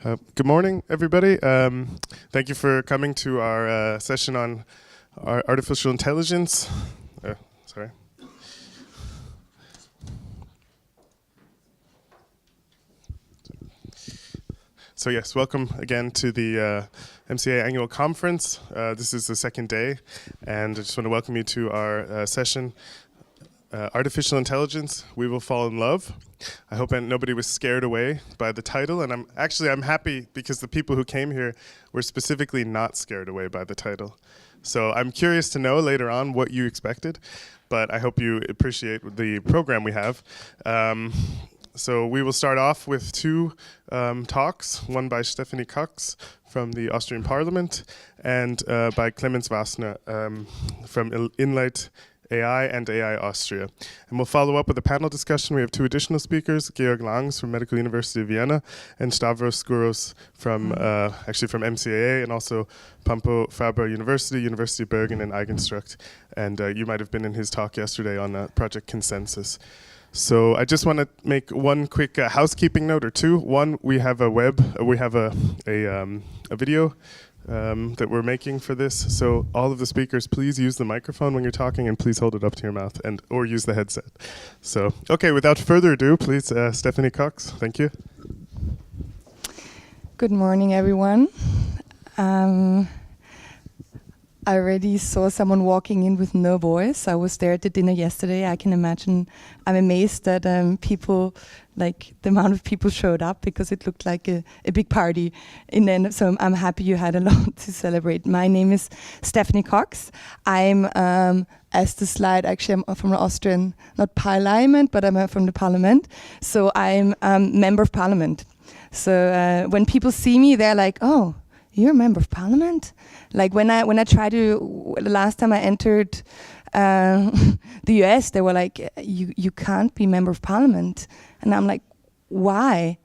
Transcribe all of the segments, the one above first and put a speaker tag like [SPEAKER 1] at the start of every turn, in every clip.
[SPEAKER 1] Good morning, everybody. Thank you for coming to our session on artificial intelligence. Sorry. So yes, welcome again to the MCAA annual conference. This is the second day, and I just want to welcome you to our session, Artificial Intelligence, We Will Fall in Love. I hope nobody was scared away by the title, and I'm happy because the people who came here were specifically not scared away by the title. So I'm curious to know later on what you expected, but I hope you appreciate the program we have. So we will start off with two talks, one by Stephanie Cox from the Austrian Parliament and by Clemens Wassner from Inlight AI and AI Austria. And we'll follow up with a panel discussion. We have two additional speakers, Georg Langs from Medical University of Vienna and Stavros Skouros from MCAA, and also Pampo Faber University, University of Bergen, and Eigenstruct. And you might have been in his talk yesterday on Project Consensus. So I just want to make one quick housekeeping note or two. One, we have a video that we're making for this. So all of the speakers, please use the microphone when you're talking, and please hold it up to your mouth, or use the headset. So, okay, without further ado, please, Stephanie Cox. Thank you.
[SPEAKER 2] Good morning, everyone. I already saw someone walking in with no voice. I was there at the dinner yesterday. I can imagine. I'm amazed that people, like the amount of people showed up, because it looked like a big party. So I'm happy you had a lot to celebrate. My name is Stephanie Cox. I'm, as the slide, actually I'm from the Austrian, not parliament, but I'm from the parliament. So I'm member of parliament. So when people see me, they're like, oh, you're a member of parliament? Like when I tried to, the last time I entered the US, they were like, you can't be member of parliament. And I'm like, why?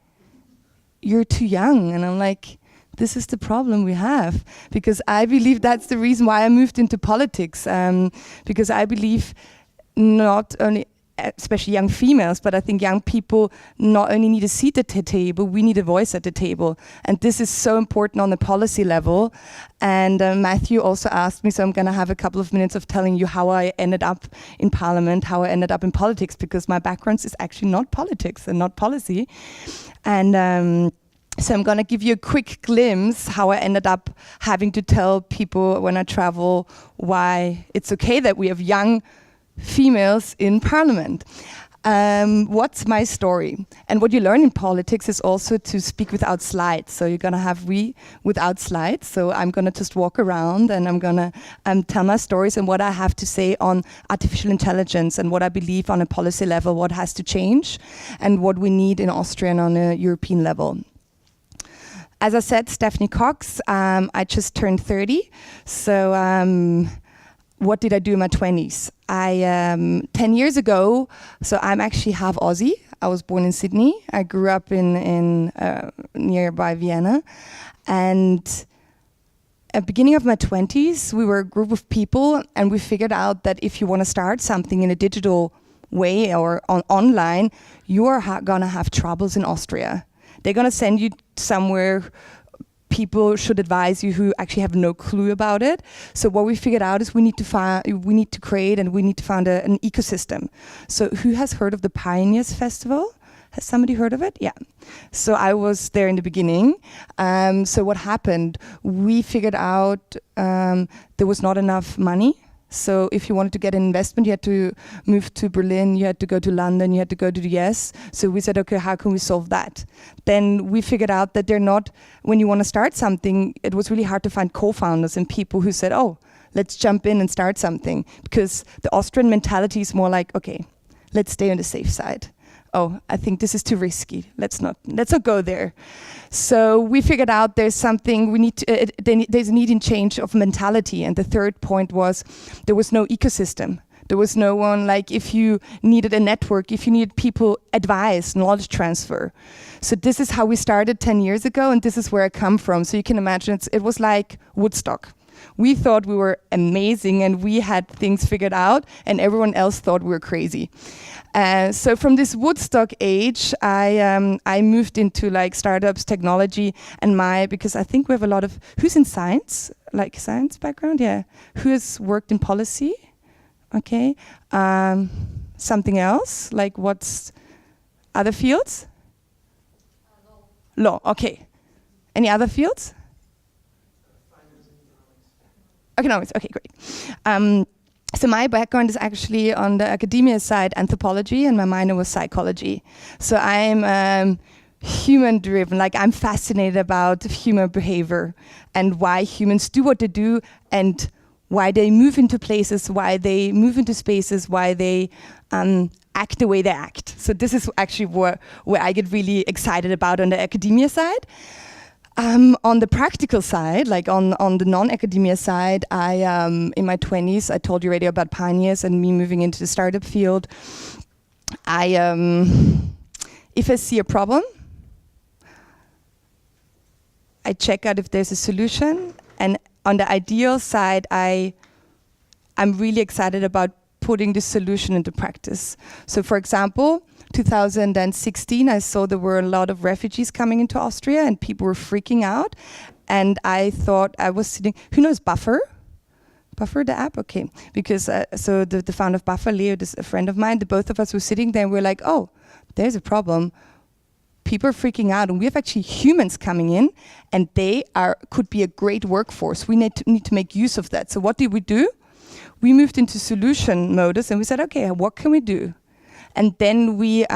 [SPEAKER 2] You're too young. And I'm like, this is the problem we have. Because I believe that's the reason why I moved into politics. Because I believe not only, especially young females, but I think young people not only need a seat at the table, we need a voice at the table. And this is so important on the policy level. And Matthew also asked me, so I'm going to have a couple of minutes of telling you how I ended up in parliament, how I ended up in politics, because my background is actually not politics and not policy. And so I'm going to give you a quick glimpse how I ended up having to tell people when I travel why it's okay that we have young females in parliament. What's my story? And what you learn in politics is also to speak without slides. So you're going to have without slides. So I'm going to just walk around and I'm going to tell my stories and what I have to say on artificial intelligence and what I believe on a policy level, what has to change and what we need in Austria and on a European level. As I said, Stephanie Cox, I just turned 30. So what did I do in my 20s? 10 years ago, so I'm actually half Aussie. I was born in Sydney. I grew up in nearby Vienna. And at the beginning of my 20s, we were a group of people, and we figured out that if you want to start something in a digital way or online, you are going to have troubles in Austria. They're going to send you somewhere. People should advise you who actually have no clue about it. So what we figured out is we need to find an ecosystem. So who has heard of the Pioneers Festival? Has somebody heard of it? Yeah. So I was there in the beginning. So what happened? We figured out there was not enough money. So if you wanted to get an investment, you had to move to Berlin, you had to go to London, you had to go to the US. So we said, okay, how can we solve that? Then we figured out that when you want to start something, it was really hard to find co-founders and people who said, oh, let's jump in and start something. Because the Austrian mentality is more like, okay, let's stay on the safe side. Oh, I think this is too risky. Let's not go there. So we figured out there's something there's a need in change of mentality. And the third point was there was no ecosystem. There was no one, like if you needed a network, if you needed people advice, knowledge transfer. So this is how we started 10 years ago, and this is where I come from. So you can imagine it was like Woodstock. We thought we were amazing and we had things figured out, and everyone else thought we were crazy. So from this Woodstock age, I moved into like startups, technology, and because I think we have a lot of, who's in science? Like science background, yeah. Who has worked in policy? Okay. Something else, like what's other fields? Law, okay. Any other fields? Economics, okay, great. So my background is actually on the academia side, anthropology, and my minor was psychology. So I'm human-driven, like I'm fascinated about human behavior and why humans do what they do and why they move into places, why they move into spaces, why they act the way they act. So this is actually where I get really excited about on the academia side. On the practical side, like on the non-academia side, in my 20s, I told you already about pioneers and me moving into the startup field. If I see a problem, I check out if there's a solution. And on the ideal side, I'm really excited about putting the solution into practice. So for example, 2016, I saw there were a lot of refugees coming into Austria and people were freaking out. And I thought I was sitting, who knows Buffer? Buffer, the app? Okay. Because so the founder of Buffer, Leo, is a friend of mine, the both of us were sitting there and we were like, oh, there's a problem. People are freaking out and we have actually humans coming in and they could be a great workforce. We need to make use of that. So what did we do? We moved into solution modus and we said, okay, what can we do? And then we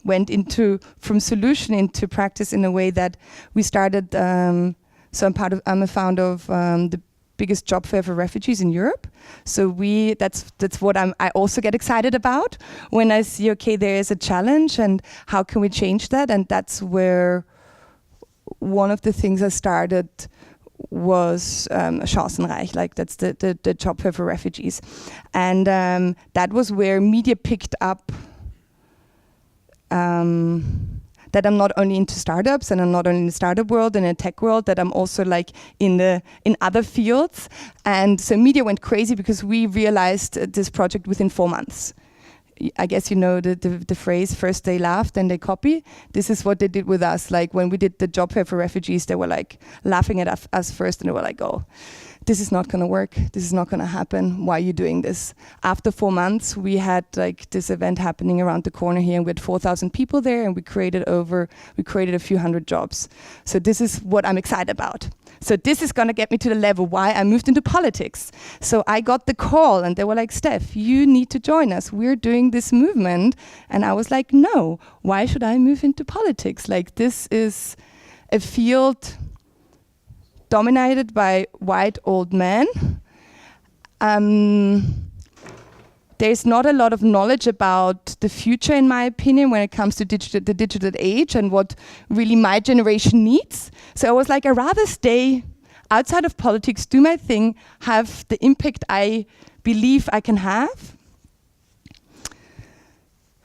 [SPEAKER 2] went from solution into practice in a way that we started, so I'm a founder of the biggest job fair for refugees in Europe. So that's what I also get excited about when I see, okay, there is a challenge and how can we change that? And that's where one of the things I started was Chancenreich, like that's the job fair for refugees. And that was where media picked up that I'm not only into startups and I'm not only in the startup world and in the tech world, that I'm also like in other fields. And so media went crazy because we realized this project within 4 months. I guess you know the phrase, first they laughed, then they copy. This is what they did with us. Like when we did the job fair for refugees, they were like laughing at us first and they were like, oh, this is not going to work. This is not going to happen. Why are you doing this? After 4 months, we had like this event happening around the corner here and we had 4,000 people there and we created a few hundred jobs. So this is what I'm excited about. So this is going to get me to the level why I moved into politics. So I got the call and they were like, Steph, you need to join us. We're doing this movement. And I was like, no, why should I move into politics? Like this is a field dominated by white old men. There's not a lot of knowledge about the future, in my opinion, when it comes to the digital age and what really my generation needs. So I was like, I'd rather stay outside of politics, do my thing, have the impact I believe I can have.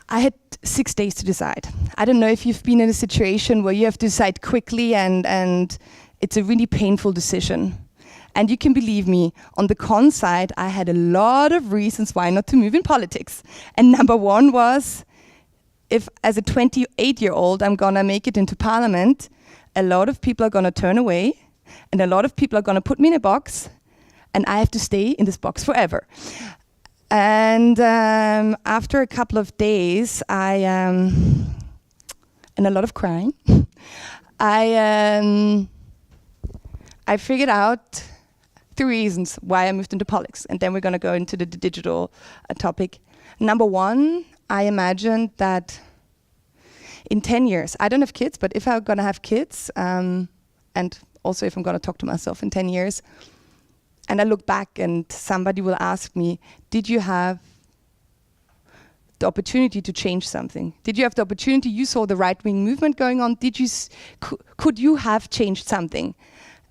[SPEAKER 2] I had 6 days to decide. I don't know if you've been in a situation where you have to decide quickly and it's a really painful decision. And you can believe me, on the con side, I had a lot of reasons why not to move in politics. And number one was, if as a 28-year-old I'm gonna make it into parliament, a lot of people are gonna turn away, and a lot of people are gonna put me in a box, and I have to stay in this box forever. And after a couple of days, and a lot of crying, I figured out 3 reasons why I moved into politics, and then we're going to go into the digital topic. Number one, I imagined that in 10 years, I don't have kids, but if I'm going to have kids, and also if I'm going to talk to myself in 10 years, and I look back and somebody will ask me, did you have the opportunity to change something? Did you have the opportunity, you saw the right-wing movement going on, could you have changed something?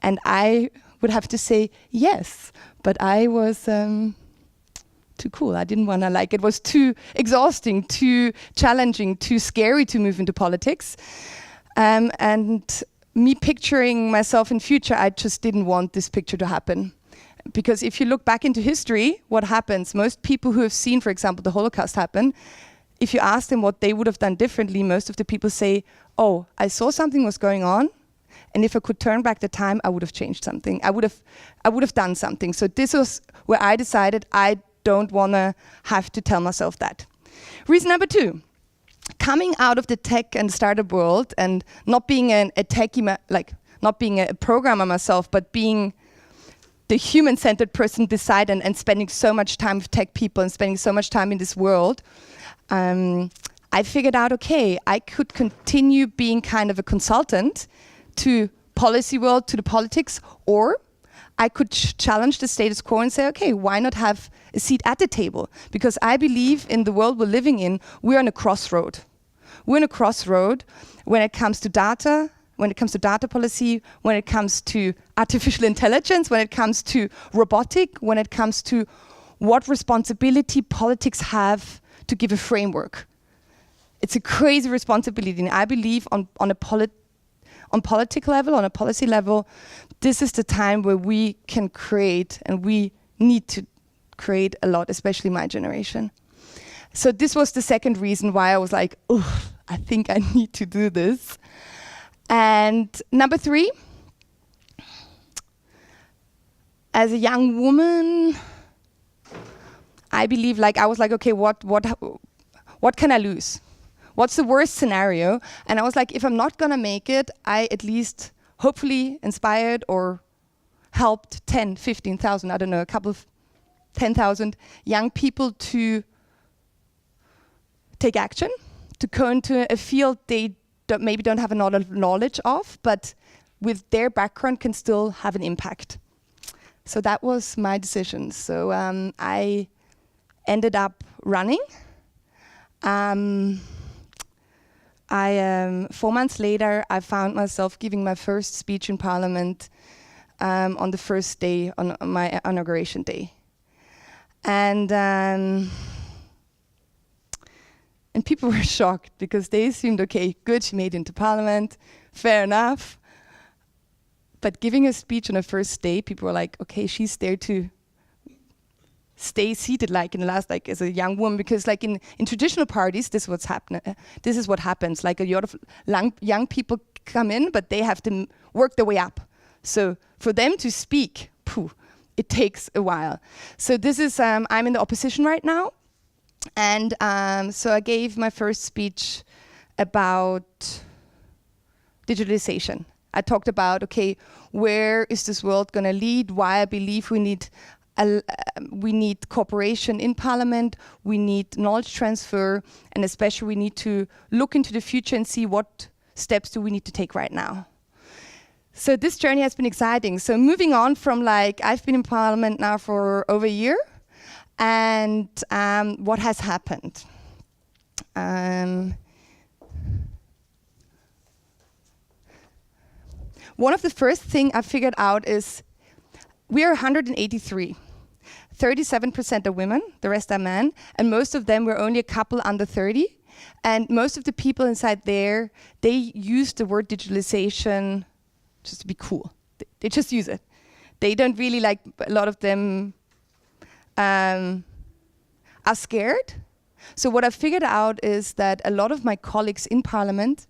[SPEAKER 2] And I would have to say yes, but I was too cool. I didn't want to, like, it was too exhausting, too challenging, too scary to move into politics. And me picturing myself in future, I just didn't want this picture to happen. Because if you look back into history, what happens? Most people who have seen, for example, the Holocaust happen, if you ask them what they would have done differently, most of the people say, oh, I saw something was going on, and if I could turn back the time, I would have changed something. I would have done something. So this was where I decided I don't want to have to tell myself that. Reason number 2, coming out of the tech and startup world and not being a techie, not being a programmer myself, but being the human-centered person beside and spending so much time with tech people and spending so much time in this world, I figured out, okay, I could continue being kind of a consultant to policy world, to the politics, or I could challenge the status quo and say, okay, why not have a seat at the table? Because I believe in the world we're living in, we're on a crossroad. We're on a crossroad when it comes to data, when it comes to data policy, when it comes to artificial intelligence, when it comes to robotic, when it comes to what responsibility politics have to give a framework. It's a crazy responsibility, and I believe on political level, on a policy level, this is the time where we can create, and we need to create a lot, especially my generation. So this was the second reason why I was like, oh, I think I need to do this. And number 3, as a young woman, I believe, I was like, okay, what can I lose? What's the worst scenario? And I was like, if I'm not gonna make it, I at least hopefully inspired or helped 10, 15,000, I don't know, a couple of 10,000 young people to take action, to go into a field they maybe don't have a lot of knowledge of, but with their background can still have an impact. So that was my decision. So I ended up running. 4 months later, I found myself giving my first speech in Parliament on the first day, on my inauguration day. And people were shocked because they assumed, okay, good, she made it into Parliament, fair enough. But giving a speech on a first day, people were like, okay, she's there to stay seated in the last, as a young woman, because in traditional parties, this is what's happening. This is what happens. A lot of young people come in, but they have to work their way up. So for them to speak, it takes a while. So this is, I'm in the opposition right now. And so I gave my first speech about digitalization. I talked about, okay, where is this world going to lead? Why I believe we need cooperation in Parliament, we need knowledge transfer, and especially we need to look into the future and see what steps do we need to take right now. So this journey has been exciting. So moving on from I've been in Parliament now for over a year, and what has happened? One of the first things I figured out is we are 183. 37% are women, the rest are men, and most of them were only a couple under 30. And most of the people inside there, they use the word digitalization just to be cool. They just use it. They don't really a lot of them are scared. So what I figured out is that a lot of my colleagues in Parliament,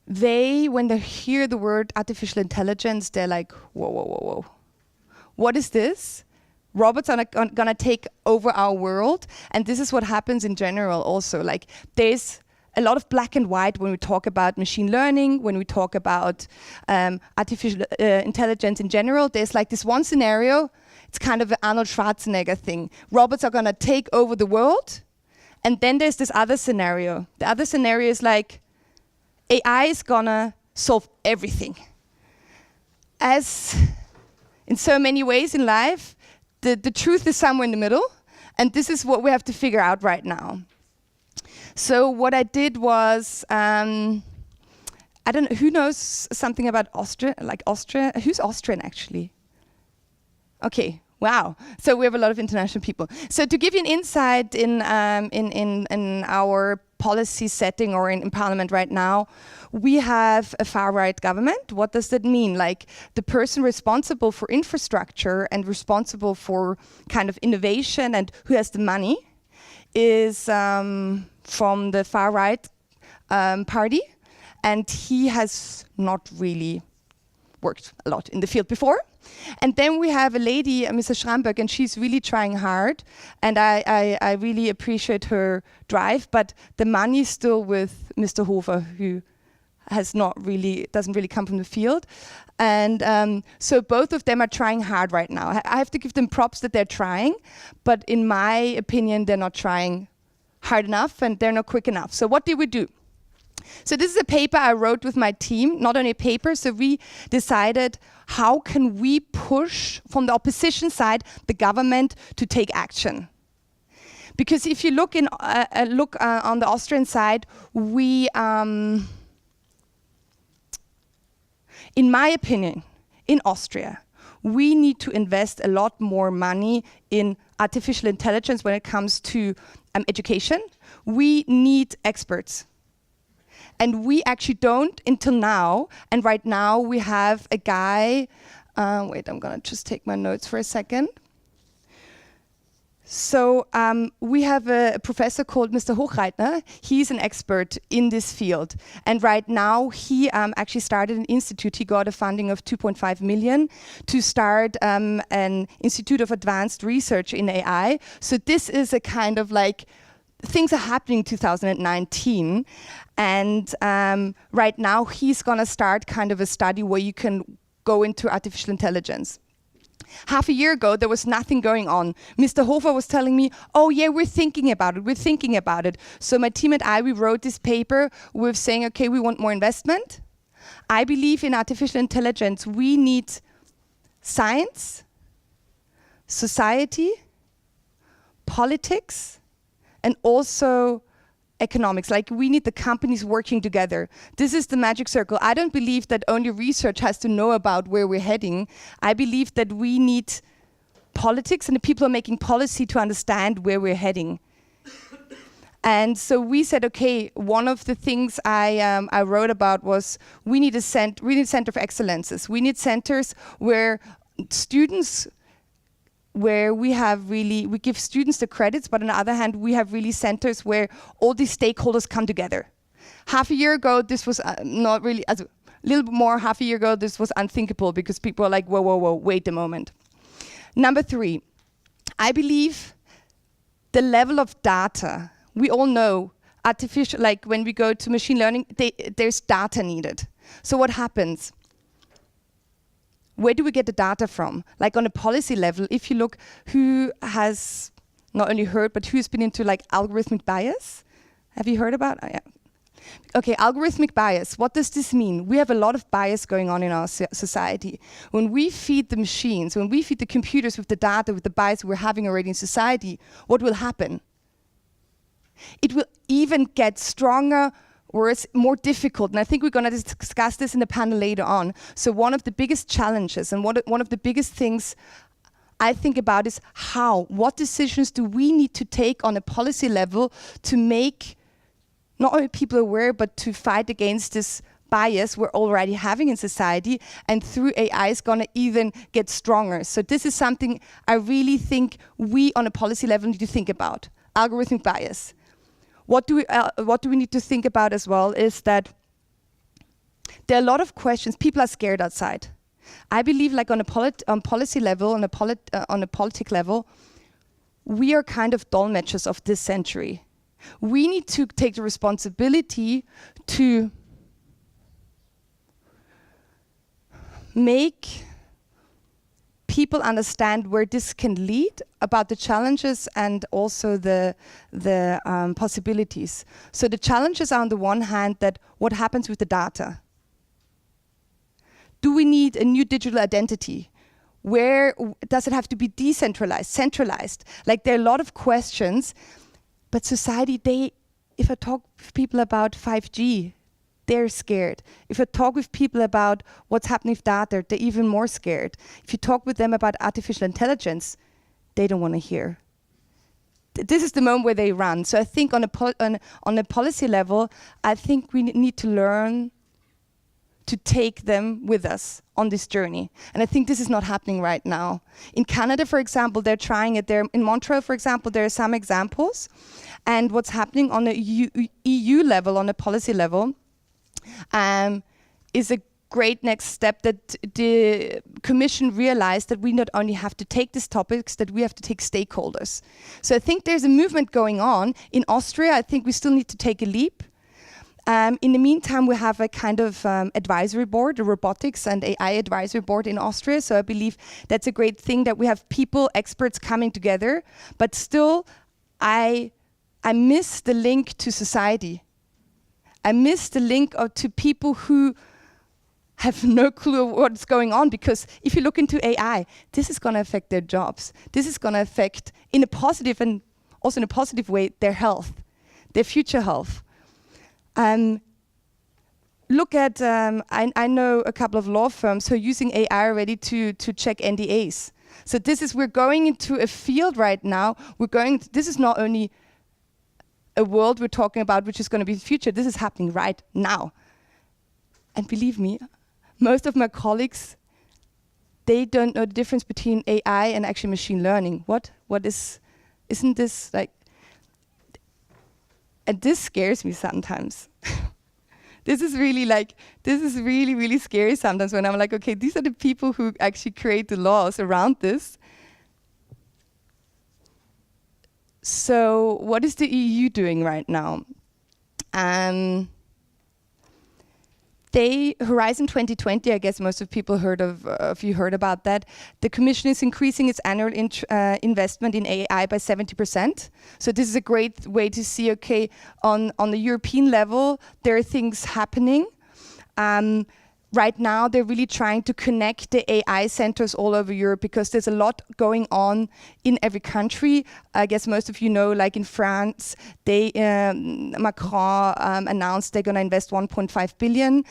[SPEAKER 2] when they hear the word artificial intelligence, they're like, whoa, whoa, whoa, whoa. What is this? Robots are gonna take over our world, and this is what happens in general also. There's a lot of black and white when we talk about machine learning, when we talk about artificial intelligence in general. There's this one scenario, it's kind of an Arnold Schwarzenegger thing. Robots are gonna take over the world, and then there's this other scenario. The other scenario is AI is gonna solve everything. As in so many ways in life, the truth is somewhere in the middle, and this is what we have to figure out right now. So what I did was, I don't know, who knows something about Austria? Austria? Who's Austrian actually? Okay, wow. So we have a lot of international people. So to give you an insight in our policy setting or in parliament right now, we have a far-right government. What does that mean? Like the person responsible for infrastructure and responsible for kind of innovation and who has the money is from the far-right party, and he has not really worked a lot in the field before. And then we have a lady, Mrs. Schramberg, and she's really trying hard, and I really appreciate her drive, but the money is still with Mr. Hofer, who doesn't really come from the field. And so both of them are trying hard right now. I have to give them props that they're trying, but in my opinion, they're not trying hard enough and they're not quick enough. So what did we do? So this is a paper I wrote with my team, not only a paper, so we decided how can we push from the opposition side the government to take action. Because if you look on the Austrian side, we, in my opinion, in Austria, we need to invest a lot more money in artificial intelligence when it comes to education. We need experts. And we actually don't until now. And right now we have a guy, wait, I'm gonna just take my notes for a second. So we have a professor called Mr. Hochreitner. He's an expert in this field. And right now he actually started an institute. He got a funding of 2.5 million to start an Institute of Advanced Research in AI. So this is a kind of like, things are happening in 2019. And right now he's gonna start kind of a study where you can go into artificial intelligence. Half a year ago, there was nothing going on. Mr. Hofer was telling me, oh yeah, we're thinking about it. So my team and I, we wrote this paper with saying, okay, we want more investment. I believe in artificial intelligence. We need science, society, politics, and also economics. Like we need the companies working together. This is the magic circle. I don't believe that only research has to know about where we're heading. I believe that we need politics and the people who are making policy to understand where we're heading. And so we said, okay, one of the things I wrote about was we need a center of excellences. We need centers where students, where we give students the credits, but on the other hand, we have really centers where all these stakeholders come together. Half a year ago, this was not really, a little bit more, half a year ago, this was unthinkable because people are like, whoa, whoa, whoa, wait a moment. Number 3, I believe the level of data, we all know artificial, like when we go to machine learning, there's data needed. So what happens? Where do we get the data from? Like on a policy level, if you look who has not only heard, but who's been into like algorithmic bias? Have you heard about? Oh, yeah. Okay, algorithmic bias, what does this mean? We have a lot of bias going on in our society. When we feed the machines, when we feed the computers with the data, with the bias we're having already in society, what will happen? It will even get stronger, or it's more difficult, and I think we're going to discuss this in the panel later on. So one of the biggest challenges and one of the biggest things I think about is what decisions do we need to take on a policy level to make not only people aware, but to fight against this bias we're already having in society, and through AI is going to even get stronger. So this is something I really think we on a policy level need to think about, algorithmic bias. What do we need to think about as well is that there are a lot of questions. People are scared outside. I believe, like on a policy level, on a politic level, we are kind of dolmetschers of this century. We need to take the responsibility to make people understand where this can lead, about the challenges and also the possibilities. So the challenges are on the one hand that what happens with the data? Do we need a new digital identity? Where does it have to be decentralized, centralized? Like there are a lot of questions, but society, if I talk with people about 5G, they're scared. If I talk with people about what's happening with data, they're even more scared. If you talk with them about artificial intelligence, they don't want to hear. this is the moment where they run. So I think on a policy level, I think we need to learn to take them with us on this journey. And I think this is not happening right now. In Canada, for example, they're trying it there. In Montreal, for example, there are some examples. And what's happening on the EU level, on a policy level, is a great next step, that the Commission realized that we not only have to take these topics, that we have to take stakeholders. So I think there's a movement going on. In Austria, I think we still need to take a leap. In the meantime, we have a kind of advisory board, a robotics and AI advisory board in Austria. So I believe that's a great thing, that we have people, experts coming together. But still, I miss the link to society. I miss the link to people who have no clue what's going on, because if you look into AI, this is going to affect their jobs. This is going to affect, in a positive and also in a positive way, their health, their future health. Look at, I know a couple of law firms who are using AI already to check NDAs. So we're going into a field right now. This is not only a world we're talking about, which is going to be the future. This is happening right now. And believe me, most of my colleagues, they don't know the difference between AI and actually machine learning. Isn't this like, and this scares me sometimes. This is really, really scary sometimes, when I'm like, okay, these are the people who actually create the laws around this. So what is the EU doing right now? Horizon 2020, I guess most of people heard about that. The Commission is increasing its annual investment in AI by 70%. So this is a great way to see, okay, on the European level, there are things happening. Right now, they're really trying to connect the AI centers all over Europe, because there's a lot going on in every country. I guess most of you know, like in France, Macron announced they're going to invest 1.5 billion.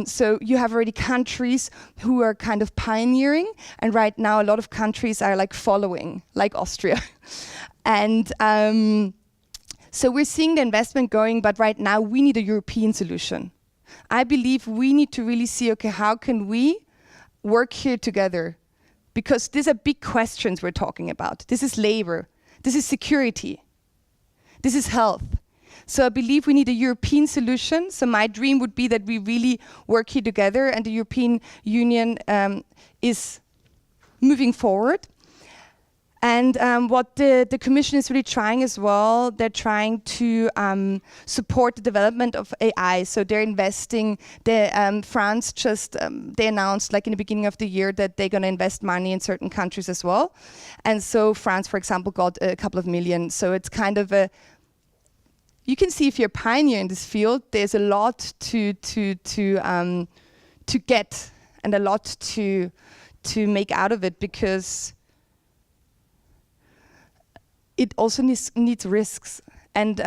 [SPEAKER 2] So you have already countries who are kind of pioneering, and right now a lot of countries are like following, like Austria. And so we're seeing the investment going, but right now we need a European solution. I believe we need to really see, okay, how can we work here together? Because these are big questions we're talking about. This is labor. This is security. This is health. So I believe we need a European solution. So my dream would be that we really work here together, and the European Union is moving forward. And what the Commission is really trying as well, they're trying to support the development of AI. So they're investing. France just, they announced like in the beginning of the year that they're going to invest money in certain countries as well. And so France, for example, got a couple of million. So it's kind of you can see if you're a pioneer in this field, there's a lot to get, and a lot to make out of it, because it also needs risks. And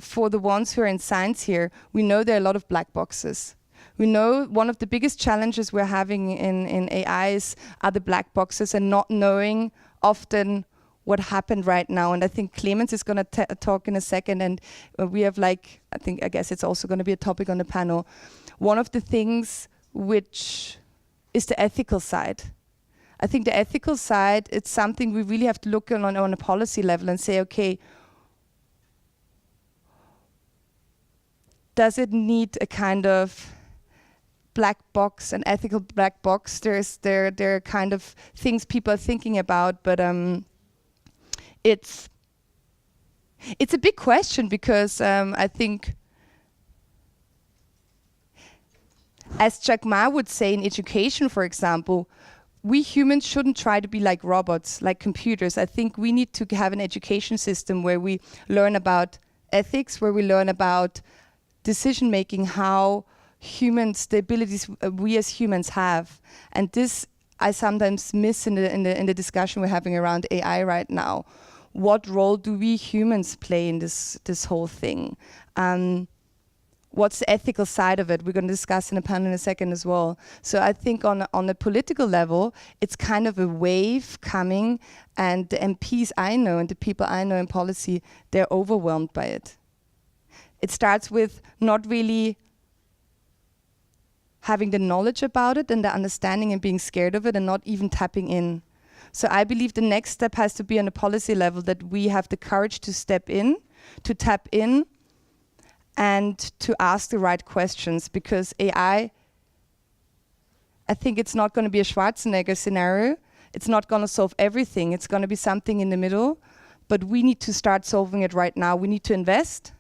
[SPEAKER 2] for the ones who are in science here, we know there are a lot of black boxes. We know one of the biggest challenges we're having in AIs are the black boxes, and not knowing often what happened right now. And I think Clemens is going to talk in a second, and we have I guess it's also going to be a topic on the panel. One of the things which is the ethical side. I think the ethical side, it's something we really have to look on a policy level and say, okay, does it need a kind of black box, an ethical black box? There are kind of things people are thinking about, but it's a big question, because I think, as Jack Ma would say in education, for example, we humans shouldn't try to be like robots, like computers. I think we need to have an education system where we learn about ethics, where we learn about decision making, how humans, the abilities we as humans have. And this I sometimes miss in the discussion we're having around AI right now. What role do we humans play in this whole thing? what's the ethical side of it? We're going to discuss in a panel in a second as well. So I think on the political level, it's kind of a wave coming, and the MPs I know and the people I know in policy, they're overwhelmed by it. It starts with not really having the knowledge about it and the understanding and being scared of it and not even tapping in. So I believe the next step has to be on a policy level, that we have the courage to step in, to tap in, and to ask the right questions, because AI, I think it's not going to be a Schwarzenegger scenario. It's not going to solve everything. It's going to be something in the middle, but we need to start solving it right now. We need to invest.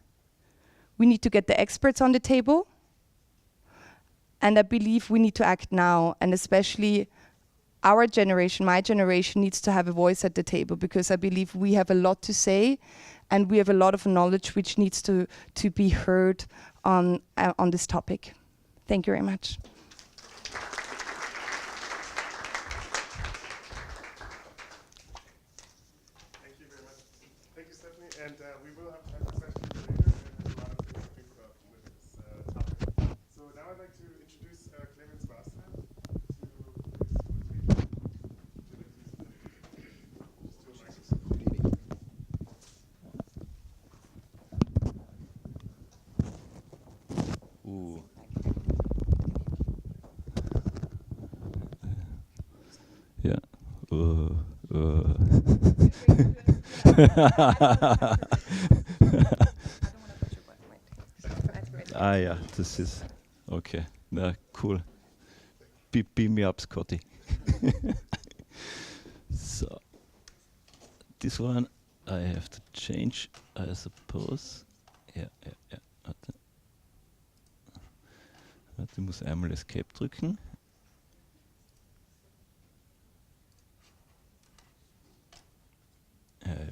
[SPEAKER 2] We need to get the experts on the table. And I believe we need to act now, and especially our generation, my generation, needs to have a voice at the table, because I believe we have a lot to say, and we have a lot of knowledge which needs to be heard on this topic. Thank you very much.
[SPEAKER 1] Thank you very much. Thank you, Stephanie. And we will have a session later, and a lot of things to think about with this topic. So now I'd like to introduce Clemens Wasser to
[SPEAKER 3] Ooh. Yeah. Yeah, this is okay. Cool. Beam me up, Scotty. So, this one I have to change, I suppose. Ja. Warte, ich muss einmal Escape drücken.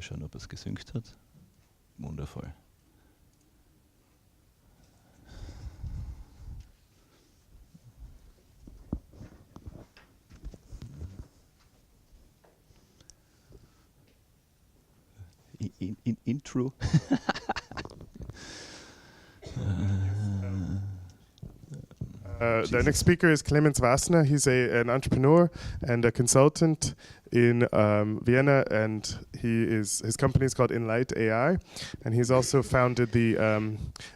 [SPEAKER 3] Schauen, ob es gesynkt hat. Wundervoll. Intro.
[SPEAKER 1] The next speaker is Clemens Wasser. He's an entrepreneur and a consultant in Vienna, and his company is called Enlight AI, and he's also founded the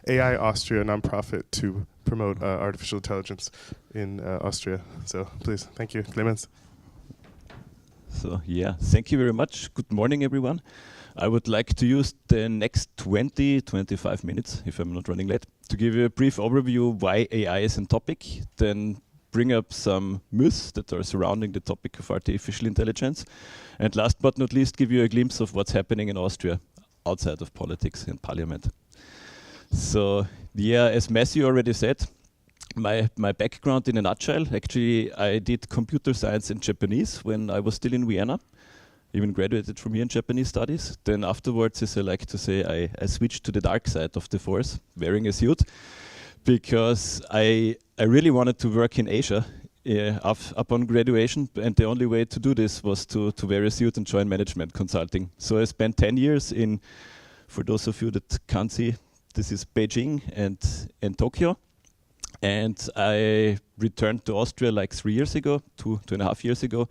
[SPEAKER 1] AI Austria nonprofit to promote artificial intelligence in Austria. So please, thank you, Clemens.
[SPEAKER 3] So yeah, thank you very much. Good morning, everyone. I would like to use the next 20-25 minutes, if I'm not running late, to give you a brief overview why AI is a topic, then bring up some myths that are surrounding the topic of artificial intelligence, and last but not least, give you a glimpse of what's happening in Austria outside of politics and parliament. So yeah, as Matthew already said, my background in a nutshell, actually I did computer science and Japanese when I was still in Vienna. Even graduated from here in Japanese studies. Then afterwards, as I like to say, I switched to the dark side of the force, wearing a suit, because I really wanted to work in Asia upon graduation, and the only way to do this was to wear a suit and join management consulting. So I spent 10 years in, for those of you that can't see, this is Beijing and Tokyo. And I returned to Austria like 3 years ago, 2.5 years ago,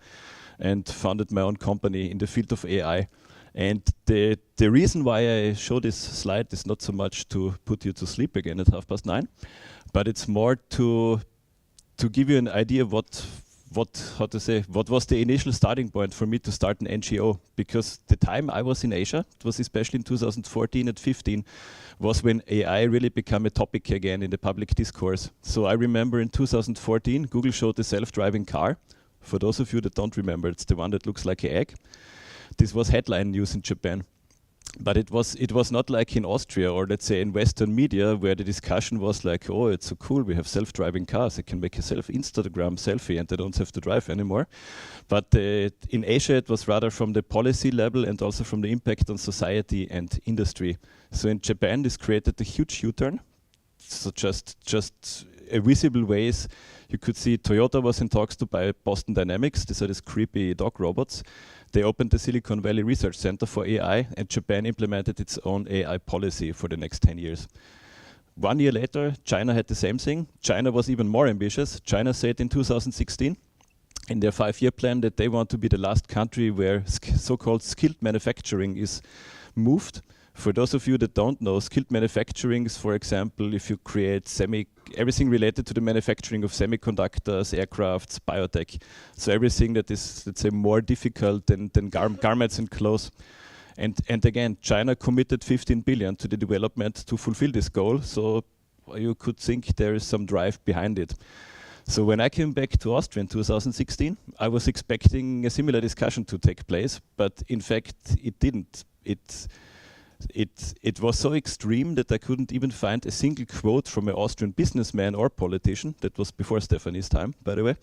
[SPEAKER 3] and founded my own company in the field of AI. And the reason why I show this slide is not so much to put you to sleep again at 9:30, but it's more to give you an idea what was the initial starting point for me to start an NGO. Because the time I was in Asia, it was especially in 2014 and 15, was when AI really became a topic again in the public discourse. So I remember in 2014, Google showed the self-driving car. For those of you that don't remember, it's the one that looks like an egg. This was headline news in Japan. But it was not like in Austria, or let's say in Western media, where the discussion was like, oh, it's so cool, we have self-driving cars, I can make a Instagram selfie and I don't have to drive anymore. But in Asia, it was rather from the policy level and also from the impact on society and industry. So in Japan, this created a huge U-turn. So just a visible ways. You could see Toyota was in talks to buy Boston Dynamics. These are these creepy dog robots. They opened the Silicon Valley Research Center for AI, and Japan implemented its own AI policy for the next 10 years. 1 year later, China had the same thing. China was even more ambitious. China said in 2016, in their 5-year plan, that they want to be the last country where so-called skilled manufacturing is moved. For those of you that don't know, skilled manufacturing is, for example, if you create everything related to the manufacturing of semiconductors, aircrafts, biotech. So everything that is, let's say, more difficult than garments and clothes. And again, China committed 15 billion to the development to fulfill this goal. So you could think there is some drive behind it. So when I came back to Austria in 2016, I was expecting a similar discussion to take place, but in fact, it didn't. It was so extreme that I couldn't even find a single quote from an Austrian businessman or politician, that was before Stephanie's time, by the way,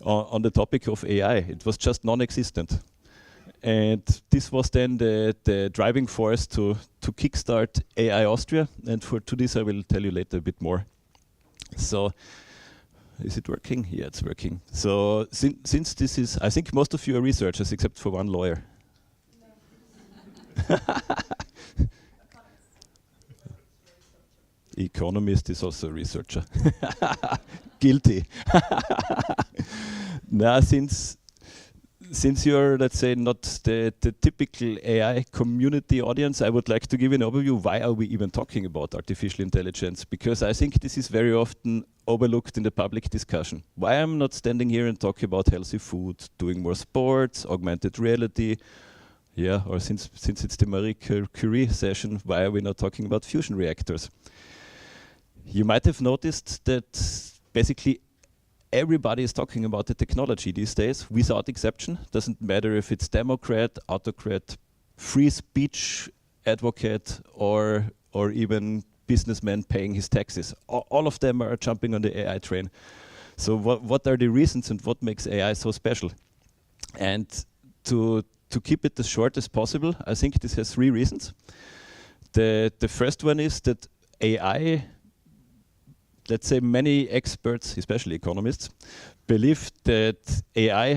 [SPEAKER 3] on the topic of AI. It was just non-existent. And this was then the driving force to kickstart AI Austria, and to this I will tell you later a bit more. So, is it working? Yeah, it's working. So, since this is, I think most of you are researchers except for one lawyer. Economist is also a researcher. Guilty. Now, since you're, let's say, not the typical AI community audience, I would like to give an overview. Why are we even talking about artificial intelligence? Because I think this is very often overlooked in the public discussion. Why I'm not standing here and talking about healthy food, doing more sports, augmented reality, yeah, or since it's the Marie Curie session, why are we not talking about fusion reactors? You might have noticed that basically everybody is talking about the technology these days, without exception. Doesn't matter if it's Democrat, autocrat, free speech advocate, or even businessman paying his taxes. All of them are jumping on the AI train. So what are the reasons and what makes AI so special? And to keep it as short as possible, I think this has 3 reasons. The first one is that AI, let's say many experts, especially economists, believe that AI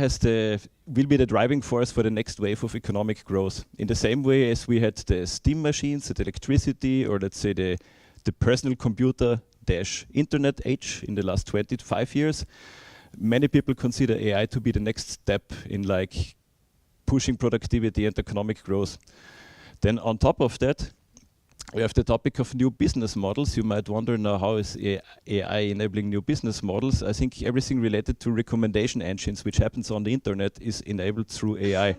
[SPEAKER 3] will be the driving force for the next wave of economic growth. In the same way as we had the steam machines, the electricity, or let's say the personal computer - internet age in the last 25 years, many people consider AI to be the next step in like pushing productivity and economic growth. Then on top of that, we have the topic of new business models. You might wonder now, how is AI enabling new business models? I think everything related to recommendation engines, which happens on the internet, is enabled through AI.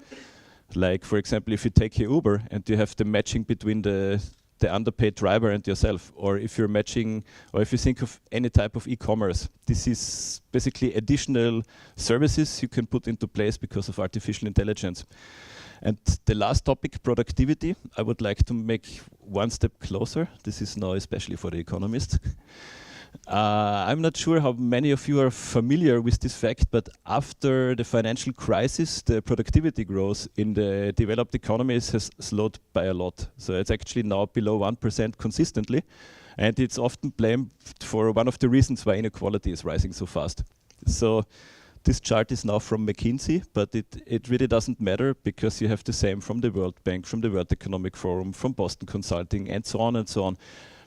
[SPEAKER 3] Like, for example, if you take your Uber and you have the matching between the underpaid driver and yourself, or if you're matching, or if you think of any type of e-commerce, this is basically additional services you can put into place because of artificial intelligence. And the last topic, productivity, I would like to make one step closer. This is now especially for the economists. I'm not sure how many of you are familiar with this fact, but after the financial crisis, the productivity growth in the developed economies has slowed by a lot. So it's actually now below 1% consistently, and it's often blamed for one of the reasons why inequality is rising so fast. So this chart is now from McKinsey, but it really doesn't matter, because you have the same from the World Bank, from the World Economic Forum, from Boston Consulting, and so on and so on.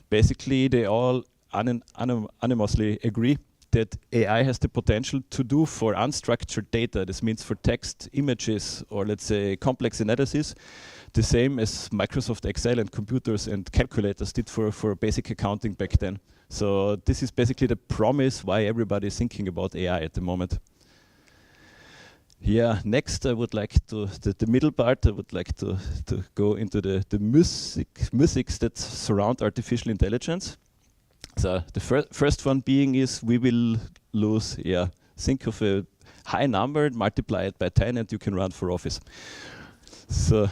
[SPEAKER 3] Basically, they all unanimously agree that AI has the potential to do for unstructured data, this means for text, images, or let's say complex analysis, the same as Microsoft Excel and computers and calculators did for basic accounting back then. So this is basically the promise why everybody is thinking about AI at the moment. Yeah, next I would like to, the middle part, I would like to go into the mythics that surround artificial intelligence. So the first one being is we will lose, think of a high number, multiply it by 10 and you can run for office. So,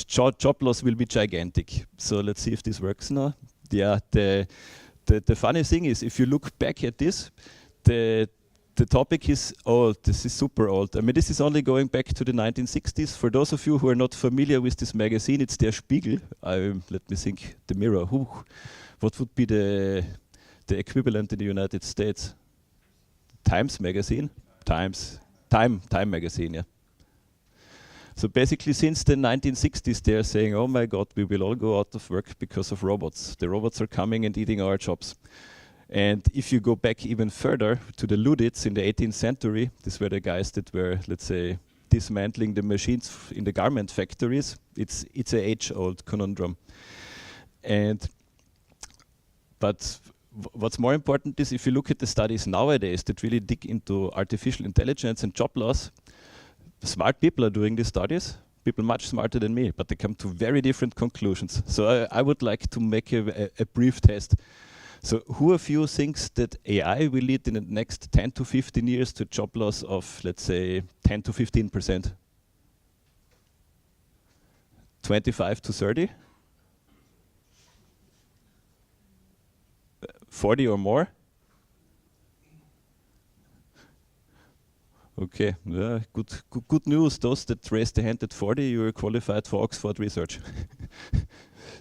[SPEAKER 3] job loss will be gigantic. So let's see if this works now. Yeah, the funny thing is, if you look back at this, the topic is old. This is super old. I mean, this is only going back to the 1960s. For those of you who are not familiar with this magazine, it's Der Spiegel. Let me think. The Mirror. What would be the equivalent in the United States? Times magazine. Time magazine. Yeah. So basically, since the 1960s, they're saying, oh my God, we will all go out of work because of robots. The robots are coming and eating our jobs. And if you go back even further to the Luddites in the 18th century, these were the guys that were, let's say, dismantling the machines in the garment factories. It's an age-old conundrum. But what's more important is if you look at the studies nowadays that really dig into artificial intelligence and job loss, smart people are doing these studies, people much smarter than me, but they come to very different conclusions. So I would like to make a brief test. So who of you thinks that AI will lead in the next 10 to 15 years to job loss of, let's say, 10 to 15%? 25 to 30? 40 or more? Okay, good news. Those that raised the hand at 40, you are qualified for Oxford research.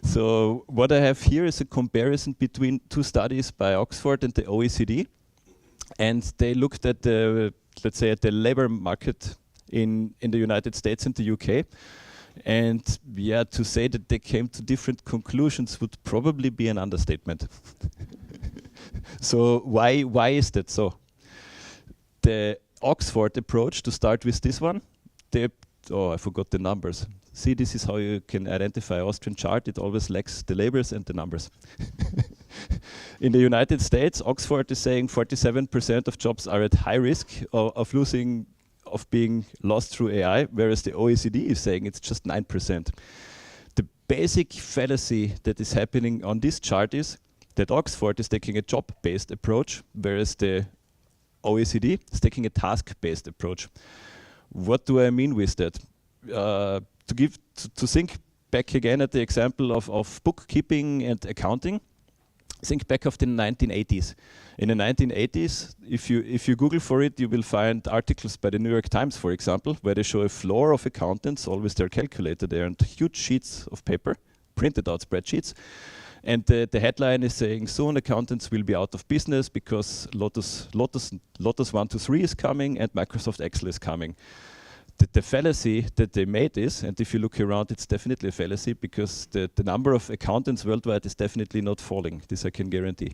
[SPEAKER 3] So what I have here is a comparison between two studies by Oxford and the OECD, and they looked at the, let's say, at the labor market in the United States and the UK. And yeah, to say that they came to different conclusions would probably be an understatement. So why is that so? The Oxford approach, to start with this one, I forgot the numbers. See, this is how you can identify Austrian chart. It always lacks the labels and the numbers. In the United States, Oxford is saying 47% of jobs are at high risk of being lost through AI, whereas the OECD is saying it's just 9%. The basic fallacy that is happening on this chart is that Oxford is taking a job-based approach, whereas the OECD is taking a task-based approach. What do I mean with that? To think back again at the example of bookkeeping and accounting, think back of the 1980s. In the 1980s, if you Google for it, you will find articles by the New York Times, for example, where they show a floor of accountants, always their calculator there, and huge sheets of paper, printed out spreadsheets. And the headline is saying, soon accountants will be out of business because Lotus 123 is coming and Microsoft Excel is coming. The fallacy that they made is, and if you look around, it's definitely a fallacy because the number of accountants worldwide is definitely not falling. This I can guarantee.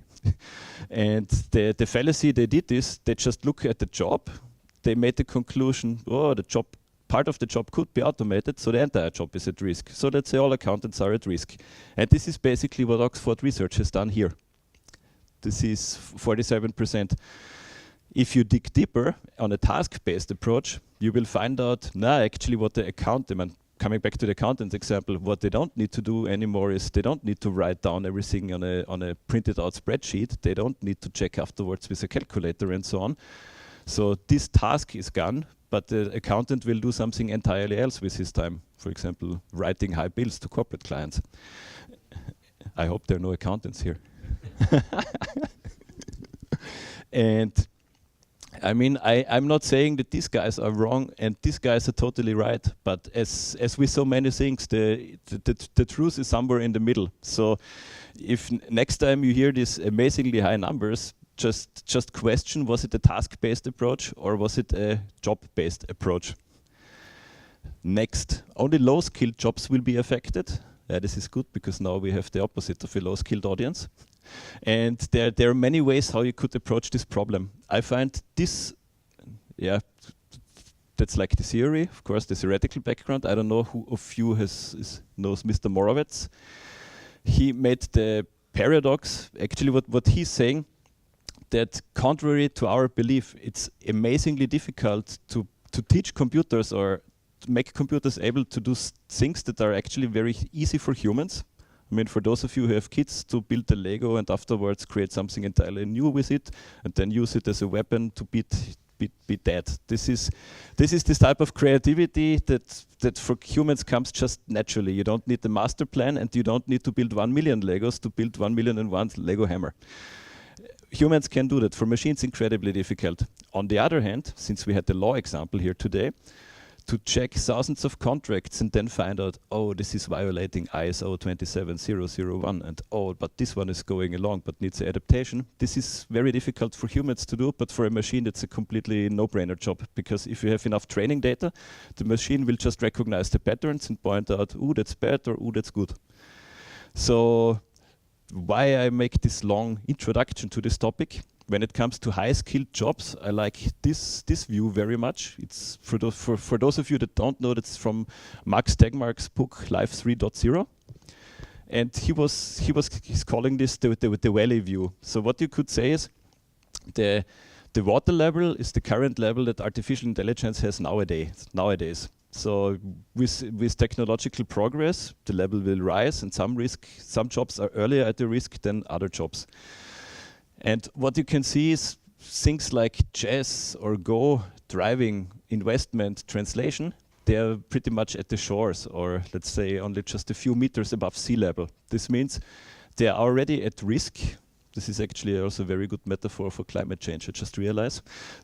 [SPEAKER 3] And the fallacy they did is, they just look at the job. They made the conclusion, oh, part of the job could be automated, so the entire job is at risk. So let's say all accountants are at risk. And this is basically what Oxford research has done here. This is 47%. If you dig deeper on a task-based approach, you will find out, actually what the coming back to the accountant example, what they don't need to do anymore is they don't need to write down everything on a printed out spreadsheet. They don't need to check afterwards with a calculator and so on. So this task is gone, but the accountant will do something entirely else with his time. For example, writing high bills to corporate clients. I hope there are no accountants here. And I mean, I'm not saying that these guys are wrong and these guys are totally right, but as with so many things, the truth is somewhere in the middle. So if next time you hear these amazingly high numbers, just question, was it a task-based approach or was it a job-based approach? Next, only low-skilled jobs will be affected. This is good because now we have the opposite of a low-skilled audience. And there are many ways how you could approach this problem. I find this, that's like the theory, of course, the theoretical background. I don't know who of you knows Mr. Moravec. He made the paradox, actually what he's saying, that contrary to our belief, it's amazingly difficult to teach computers or to make computers able to do things that are actually very easy for humans. I mean, for those of you who have kids, to build a Lego and afterwards create something entirely new with it and then use it as a weapon to beat dead. This is this type of creativity that for humans comes just naturally. You don't need the master plan and you don't need to build 1 million Legos to build 1,000,001 Lego hammer. Humans can do that. For machines, incredibly difficult. On the other hand, since we had the law example here today, to check thousands of contracts and then find out, oh, this is violating ISO 27001, and oh, but this one is going along but needs adaptation. This is very difficult for humans to do, but for a machine it's a completely no-brainer job, because if you have enough training data, the machine will just recognize the patterns and point out, ooh, that's bad, or ooh, that's good. So why I make this long introduction to this topic? When it comes to high-skilled jobs, I like this view very much. It's for those of you that don't know, that's from Max Tegmark's book Life 3.0, and he's calling this the valley view. So what you could say is the water level is the current level that artificial intelligence has nowadays. So with technological progress, the level will rise, and some jobs are earlier at the risk than other jobs. And what you can see is things like chess or Go, driving, investment, translation, they're pretty much at the shores, or let's say only just a few meters above sea level. This means they are already at risk. This is actually also a very good metaphor for climate change, I just realized.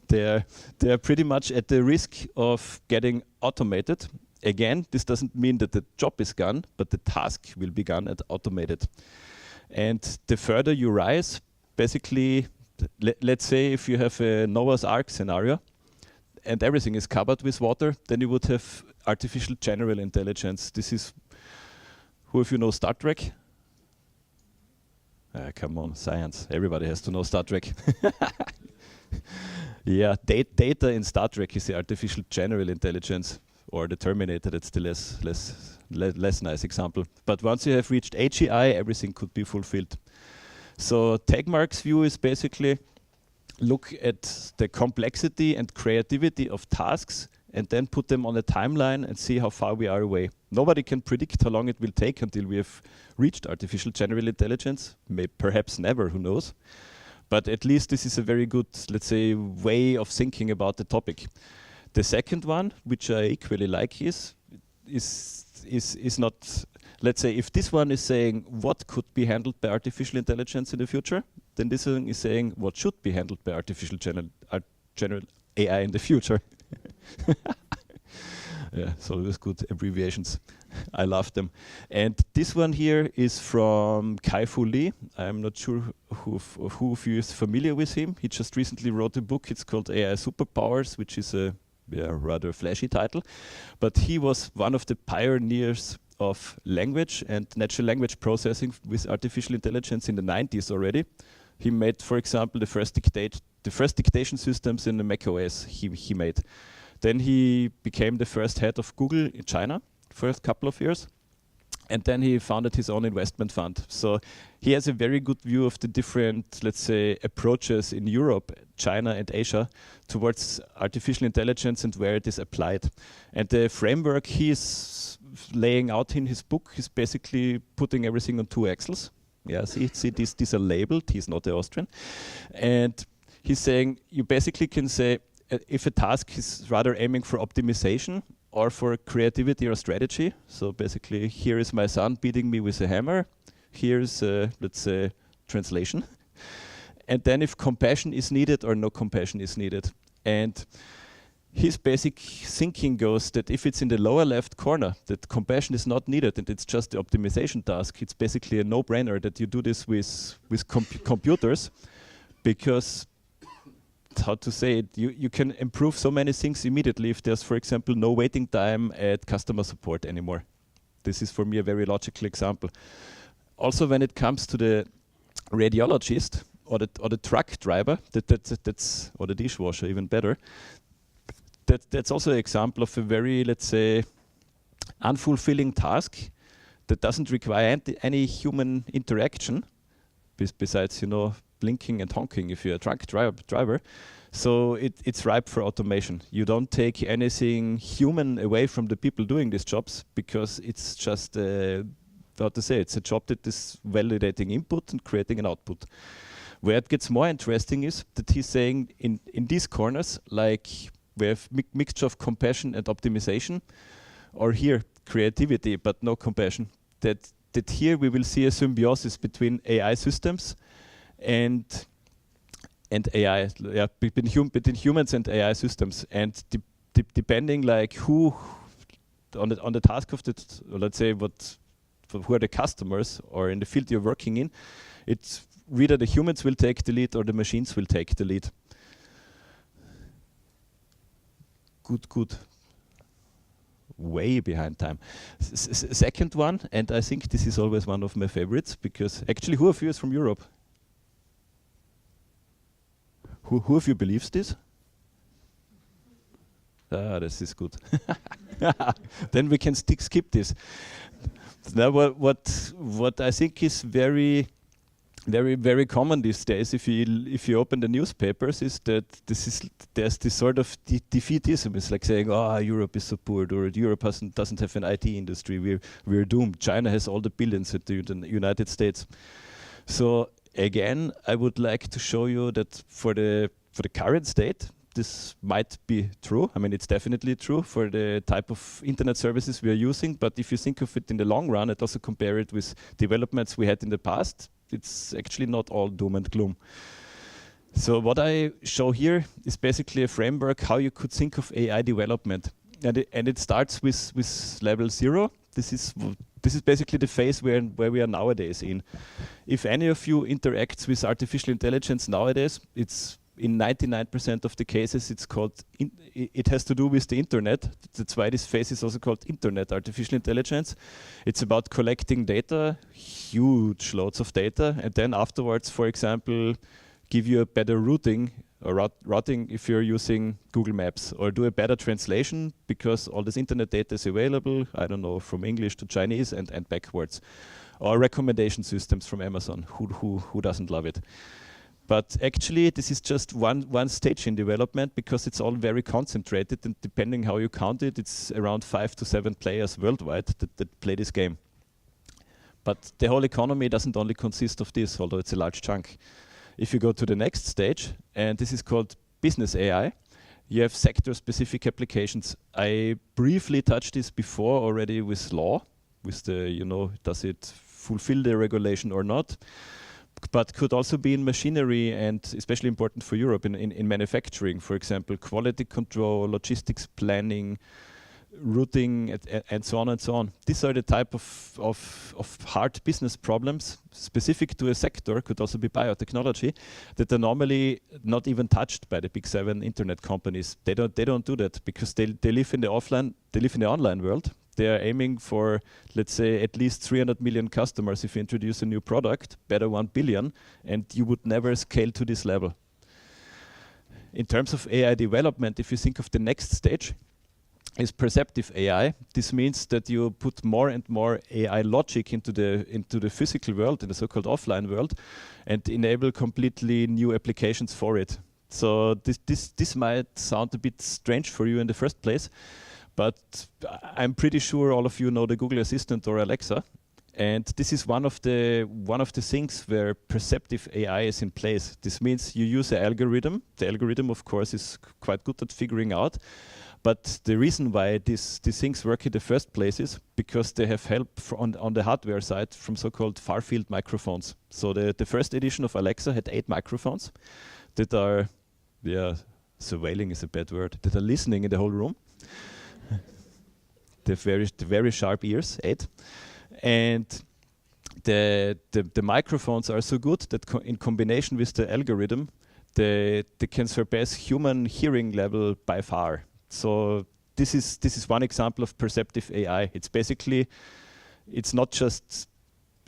[SPEAKER 3] They are pretty much at the risk of getting automated. Again, this doesn't mean that the job is gone, but the task will be gone and automated. And the further you rise, basically, let's say if you have a Noah's Ark scenario and everything is covered with water, then you would have artificial general intelligence. This is, who of you know Star Trek? Come on, science. Everybody has to know Star Trek. Yeah, data in Star Trek is the artificial general intelligence, or the Terminator. That's the less nice example. But once you have reached AGI, everything could be fulfilled. So Tegmark's view is basically look at the complexity and creativity of tasks and then put them on a timeline and see how far we are away. Nobody can predict how long it will take until we have reached artificial general intelligence. Perhaps never, who knows? But at least this is a very good, let's say, way of thinking about the topic. The second one, which I equally like, is not, let's say, if this one is saying what could be handled by artificial intelligence in the future, then this one is saying what should be handled by artificial general AI in the future. Yeah, so those good abbreviations. I love them. And this one here is from Kai-Fu Lee. I'm not sure who of you is familiar with him. He just recently wrote a book. It's called AI Superpowers, which is a rather flashy title. But he was one of the pioneers of language and natural language processing with artificial intelligence in the 90s already. He made, for example, the first dictation systems in the macOS he made. Then he became the first head of Google in China for a couple of years. And then he founded his own investment fund. So he has a very good view of the different, let's say, approaches in Europe, China and Asia towards artificial intelligence and where it is applied. And the framework he is laying out in his book is basically putting everything on two axles. Yeah, see, these are labeled. He's not the Austrian. And he's saying, you basically can say, if a task is rather aiming for optimization or for creativity or strategy, so basically here is my son beating me with a hammer, here's, let's say, translation. And then if compassion is needed or no compassion is needed. And his basic thinking goes that if it's in the lower left corner, that compassion is not needed and it's just the optimization task, it's basically a no-brainer that you do this with computers, because how to say it, you can improve so many things immediately if there's, for example, no waiting time at customer support anymore. This is for me a very logical example. Also, when it comes to the radiologist or the truck driver, that's or the dishwasher, even better. That's also an example of a very, let's say, unfulfilling task that doesn't require any human interaction, besides, blinking and honking if you're a truck driver. So it's ripe for automation. You don't take anything human away from the people doing these jobs, because it's just, it's a job that is validating input and creating an output. Where it gets more interesting is that he's saying in these corners, like we have mixture of compassion and optimization, or here creativity but no compassion, that here we will see a symbiosis between AI systems and AI, between humans and AI systems. And depending like who on the task of or let's say who are the customers or in the field you're working in, it's either the humans will take the lead or the machines will take the lead. Good. Way behind time. Second one, and I think this is always one of my favorites, because actually, who of you is from Europe? Who of you believes this? This is good. Then we can skip this. Now, what I think is very common these days, if you open the newspapers, is that there's this sort of defeatism. It's like saying, Europe is so poor, or Europe doesn't have an IT industry. We're doomed. China has all the billions at the United States. So again, I would like to show you that for the current state, this might be true. I mean, it's definitely true for the type of internet services we are using. But if you think of it in the long run and also compare it with developments we had in the past, it's actually not all doom and gloom. So what I show here is basically a framework how you could think of AI development. And it starts with level 0. This is basically the phase where we are nowadays in. If any of you interacts with artificial intelligence nowadays, it's in 99% of the cases, it has to do with the internet. That's why this phase is also called internet artificial intelligence. It's about collecting data, huge loads of data, and then afterwards, for example, give you a better routing if you're using Google Maps, or do a better translation because all this internet data is available, I don't know, from English to Chinese and backwards. Or recommendation systems from Amazon. Who doesn't love it? But actually, this is just one stage in development, because it's all very concentrated, and depending how you count it, it's around 5 to 7 players worldwide that play this game. But the whole economy doesn't only consist of this, although it's a large chunk. If you go to the next stage, and this is called business AI, you have sector-specific applications. I briefly touched this before already with law, with the, does it fulfill the regulation or not? But could also be in machinery, and especially important for Europe in manufacturing, for example, quality control, logistics planning, routing, and so on and so on. These are the type of hard business problems specific to a sector, could also be biotechnology, that are normally not even touched by the big 7 internet companies. They don't do that because they live in the online world. They are aiming for, let's say, at least 300 million customers if you introduce a new product, better 1 billion, and you would never scale to this level. In terms of AI development, if you think of the next stage, is perceptive AI. This means that you put more and more AI logic into the physical world, in the so-called offline world, and enable completely new applications for it. So this might sound a bit strange for you in the first place, but I'm pretty sure all of you know the Google Assistant or Alexa, and this is one of the things where perceptive AI is in place. This means you use an algorithm. The algorithm, of course, is quite good at figuring out, but the reason why these things work in the first place is because they have help on the hardware side from so-called far-field microphones. So the first edition of Alexa had 8 microphones that are, surveilling is a bad word, that are listening in the whole room. The very sharp ears, 8. And the microphones are so good that in combination with the algorithm, they can surpass human hearing level by far. So this is one example of perceptive AI. It's basically, it's not just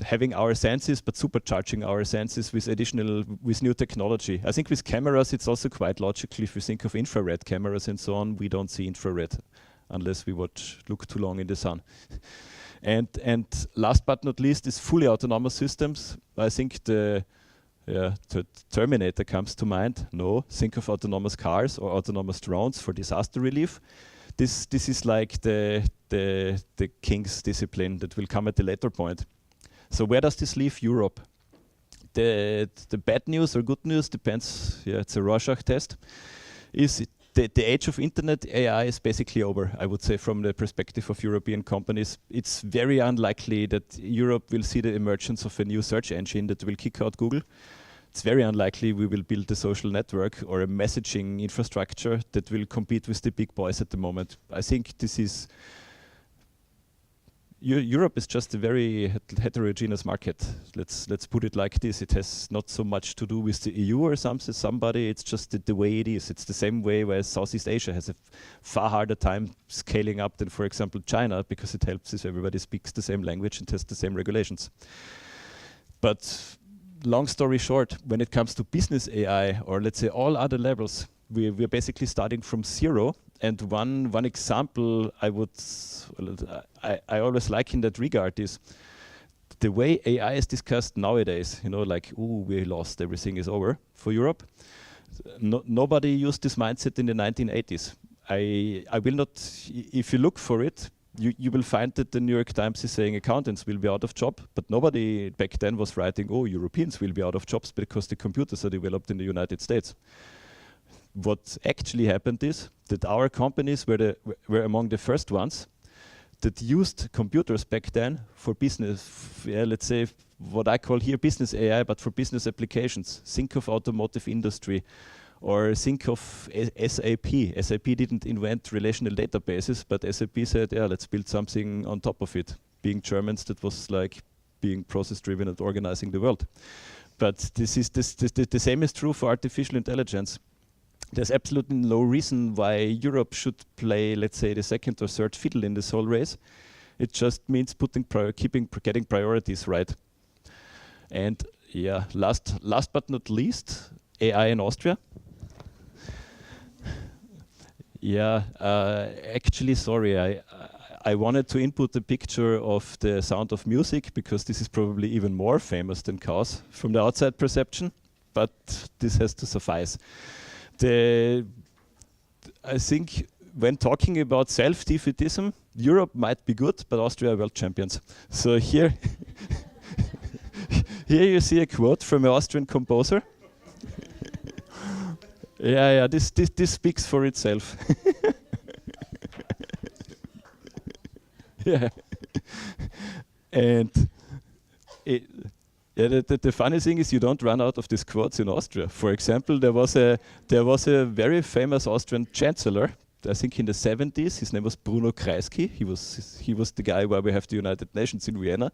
[SPEAKER 3] having our senses, but supercharging our senses with new technology. I think with cameras, it's also quite logical. If we think of infrared cameras and so on, we don't see infrared unless we look too long in the sun. And last but not least is fully autonomous systems. I think the Terminator comes to mind. No, think of autonomous cars or autonomous drones for disaster relief. This is like the king's discipline that will come at a later point. So where does this leave Europe? The bad news or good news depends. It's a Rorschach test. Is the age of internet AI is basically over, I would say, from the perspective of European companies. It's very unlikely that Europe will see the emergence of a new search engine that will kick out Google. it's very unlikely we will build a social network or a messaging infrastructure that will compete with the big boys at the moment. I think this is Europe is just a very heterogeneous market. Let's put it like this. It has not so much to do with the EU or somebody. It's just the way it is. It's the same way where Southeast Asia has a far harder time scaling up than, for example, China, because it helps if everybody speaks the same language and has the same regulations. But long story short, when it comes to business AI, or let's say all other levels, we're basically starting from zero. And one example I always like in that regard is the way AI is discussed nowadays. You know, like, ooh, we lost, everything is over for Europe. Nobody used this mindset in the 1980s. I will not, if you look for it, you will find that the New York Times is saying accountants will be out of job, but nobody back then was writing, oh, Europeans will be out of jobs because the computers are developed in the United States. What actually happened is that our companies were among the first ones that used computers back then for business, let's say what I call here business AI, but for business applications. Think of automotive industry, or think of SAP. SAP didn't invent relational databases, but SAP said, yeah, let's build something on top of it. Being Germans, that was like being process-driven and organizing the world. But the same is true for artificial intelligence. There's absolutely no reason why Europe should play, let's say, the second or third fiddle in this whole race. It just means getting priorities right. And yeah, last but not least, AI in Austria. Yeah, actually, sorry, I wanted to input a picture of the Sound of Music because this is probably even more famous than Chaos from the outside perception, but this has to suffice. I think when talking about self-defeatism, Europe might be good, but Austria are world champions. So here, here you see a quote from an Austrian composer. Yeah, this speaks for itself. Yeah, and the funny thing is you don't run out of these quotes in Austria. For example, there was a very famous Austrian chancellor, I think in the 70s. His name was Bruno Kreisky. He was the guy where we have the United Nations in Vienna,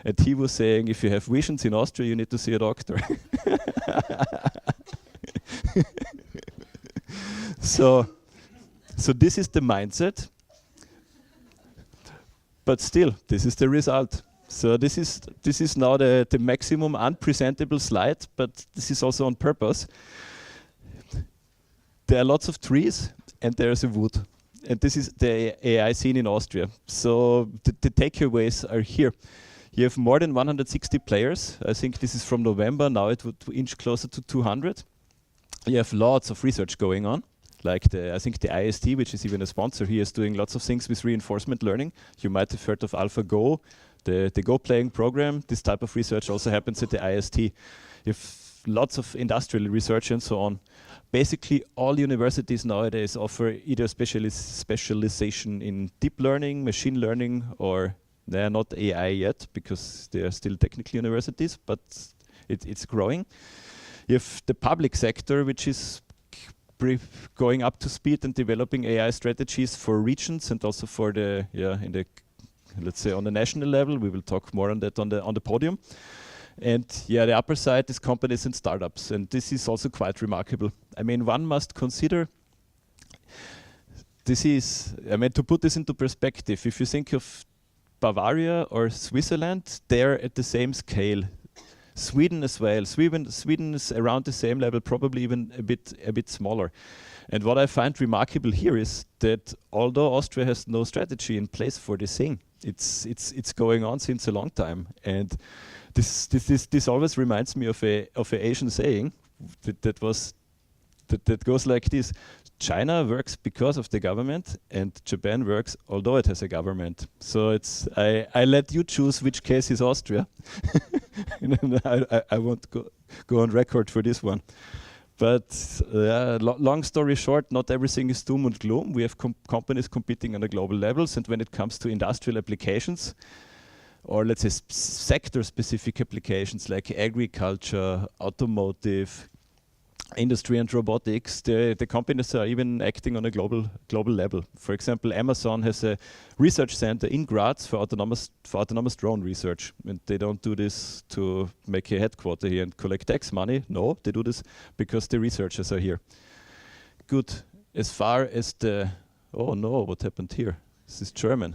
[SPEAKER 3] and he was saying, if you have visions in Austria, you need to see a doctor. So this is the mindset, but still, this is the result. So this is now the maximum unpresentable slide, but this is also on purpose. There are lots of trees and there is a wood, and this is the AI scene in Austria. So the takeaways are here. You have more than 160 players. I think this is from November. Now it would inch closer to 200. You have lots of research going on. Like I think the IST, which is even a sponsor here, is doing lots of things with reinforcement learning. You might have heard of AlphaGo, the Go playing program. This type of research also happens at the IST. You have lots of industrial research and so on. Basically, all universities nowadays offer either specialization in deep learning, machine learning, or they're not AI yet because they are still technical universities, but it's growing. You have the public sector, which is going up to speed and developing AI strategies for regions and also for the let's say on the national level. We will talk more on that on the podium. And yeah, the upper side is companies and startups, and this is also quite remarkable. I mean, one must consider to put this into perspective, if you think of Bavaria or Switzerland, they're at the same scale. Sweden as well. Sweden is around the same level, probably even a bit smaller. And what I find remarkable here is that although Austria has no strategy in place for this thing, it's going on since a long time. And this always reminds me of a Asian saying that goes like this: China works because of the government, and Japan works although it has a government. So I let you choose which case is Austria. I won't go on record for this one. But long story short, not everything is doom and gloom. We have companies competing on a global levels, and when it comes to industrial applications, or let's say sector-specific applications like agriculture, automotive, industry and robotics, the companies are even acting on a global level. For example, Amazon has a research center in Graz for autonomous drone research, and they don't do this to make a headquarter here and collect tax money. No, they do this because the researchers are here. Good. As far as the oh no, what happened here? This is German.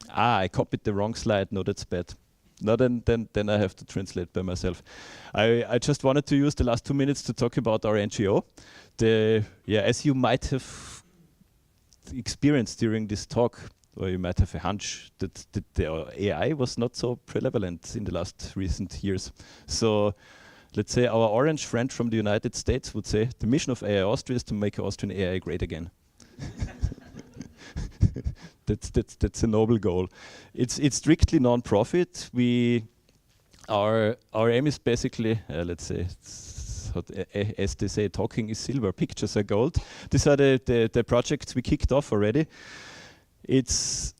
[SPEAKER 3] I copied the wrong slide. No, that's bad. No, then I have to translate by myself. I just wanted to use the last 2 minutes to talk about our NGO. As you might have experienced during this talk, or you might have a hunch that the AI was not so prevalent in the last recent years. So let's say our orange friend from the United States would say the mission of AI Austria is to make Austrian AI great again. That's a noble goal. It's strictly non-profit. Our aim is basically, let's say, as they say, talking is silver, pictures are gold. These are the projects we kicked off already. It's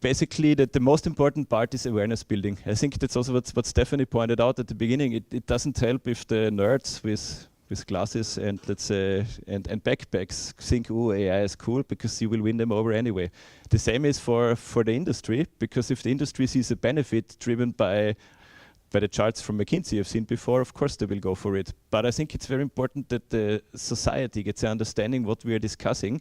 [SPEAKER 3] basically that the most important part is awareness building. I think that's also what Stephanie pointed out at the beginning. It doesn't help if the nerds with glasses and let's say and backpacks think, oh, AI is cool, because you will win them over anyway. The same is for the industry, because if the industry sees a benefit driven by the charts from McKinsey I've seen before, of course they will go for it. But I think it's very important that the society gets an understanding what we are discussing.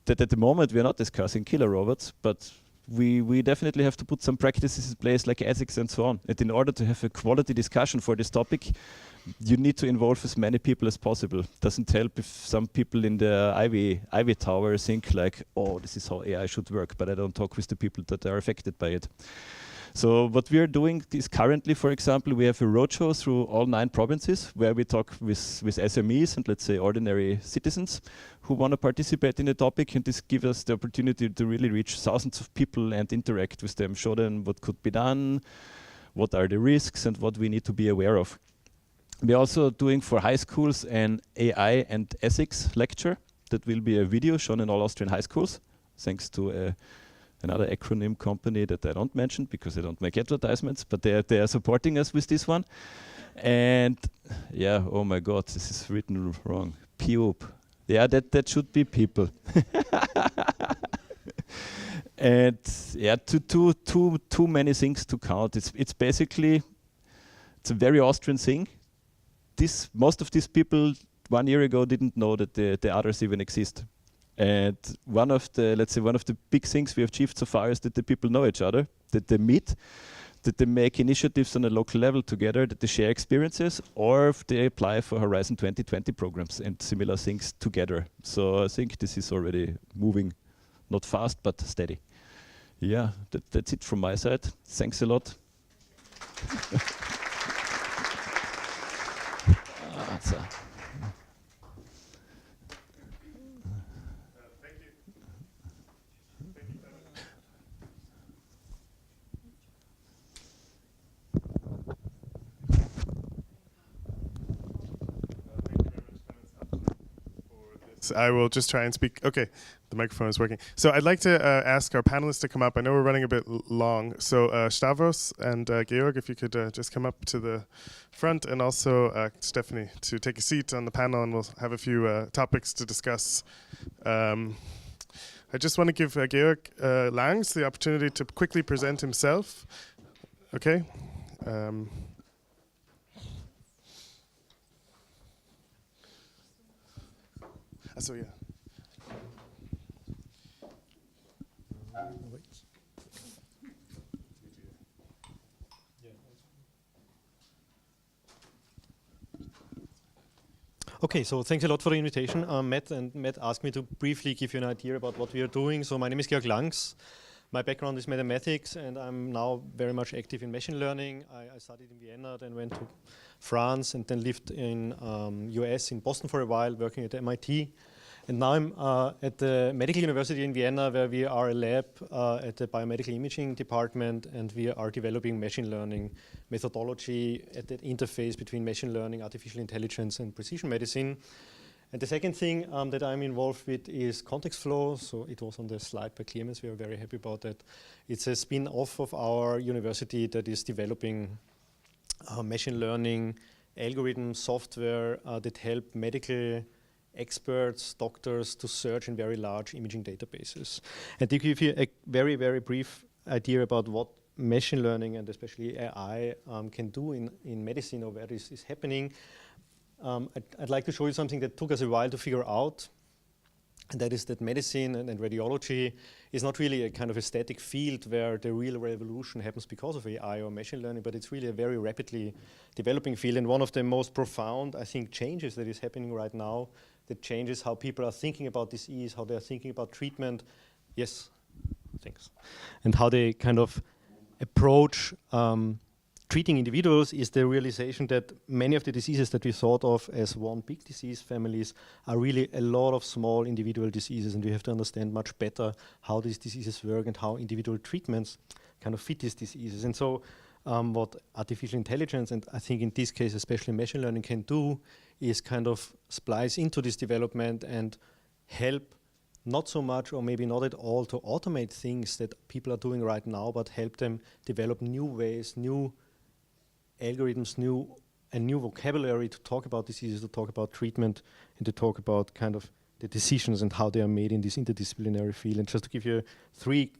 [SPEAKER 3] That at the moment we are not discussing killer robots, but we definitely have to put some practices in place like ethics and so on. And in order to have a quality discussion for this topic, you need to involve as many people as possible. Doesn't help if some people in the Ivy Tower think like, oh, this is how AI should work, but I don't talk with the people that are affected by it. So what we are doing is currently, for example, we have a roadshow through all 9 provinces where we talk with SMEs and let's say ordinary citizens who want to participate in the topic, and this gives us the opportunity to really reach thousands of people and interact with them, show them what could be done, what are the risks and what we need to be aware of. We're also doing for high schools an AI and ethics lecture that will be a video shown in all Austrian high schools, thanks to another acronym company that I don't mention because I don't make advertisements, but they are supporting us with this one. And yeah, oh my God, this is written wrong. PUP. Yeah, that should be people. And yeah, too many things to count. It's basically, it's a very Austrian thing. Most of these people 1 year ago didn't know that the others even exist. And one of the big things we have achieved so far is that the people know each other, that they meet, that they make initiatives on a local level together, that they share experiences, or if they apply for Horizon 2020 programs and similar things together. So I think this is already moving, not fast, but steady. Yeah, that's it from my side. Thanks a lot.
[SPEAKER 1] I will just try and speak. Okay, the microphone is working. So I'd like to ask our panelists to come up. I know we're running a bit long. So Stavros and Georg, if you could just come up to the front, and also Stephanie to take a seat on the panel, and we'll have a few topics to discuss. I just want to give Georg Langs the opportunity to quickly present himself. Okay. So yeah.
[SPEAKER 4] Okay, so thanks a lot for the invitation, Matt. And Matt asked me to briefly give you an idea about what we are doing. So my name is Georg Langs. My background is mathematics, and I'm now very much active in machine learning. I studied in Vienna, then went to France, and then lived in US, in Boston for a while, working at MIT. And now I'm at the Medical University in Vienna, where we are a lab at the biomedical imaging department, and we are developing machine learning methodology at the interface between machine learning, artificial intelligence, and precision medicine. And the second thing that I'm involved with is context flow. So it was on the slide by Clemens. We are very happy about that. It's a spin-off of our university that is developing machine learning algorithms, software that help medical experts, doctors to search in very large imaging databases. And to give you a very, very brief idea about what machine learning and especially AI can do in medicine or where this is happening, I'd like to show you something that took us a while to figure out, and that is that medicine and radiology is not really a kind of a static field where the real revolution happens because of AI or machine learning, but it's really a very rapidly developing field. And one of the most profound, I think, changes that is happening right now that changes how people are thinking about disease, how they're thinking about treatment. Yes, thanks. And how they kind of approach treating individuals is the realization that many of the diseases that we thought of as one big disease families are really a lot of small individual diseases, and we have to understand much better how these diseases work and how individual treatments kind of fit these diseases. And so what artificial intelligence, and I think in this case especially machine learning, can do is kind of splice into this development and help not so much or maybe not at all to automate things that people are doing right now, but help them develop new ways, new algorithms, new vocabulary to talk about diseases, to talk about treatment, and to talk about kind of the decisions and how they are made in this interdisciplinary field. And just to give you 3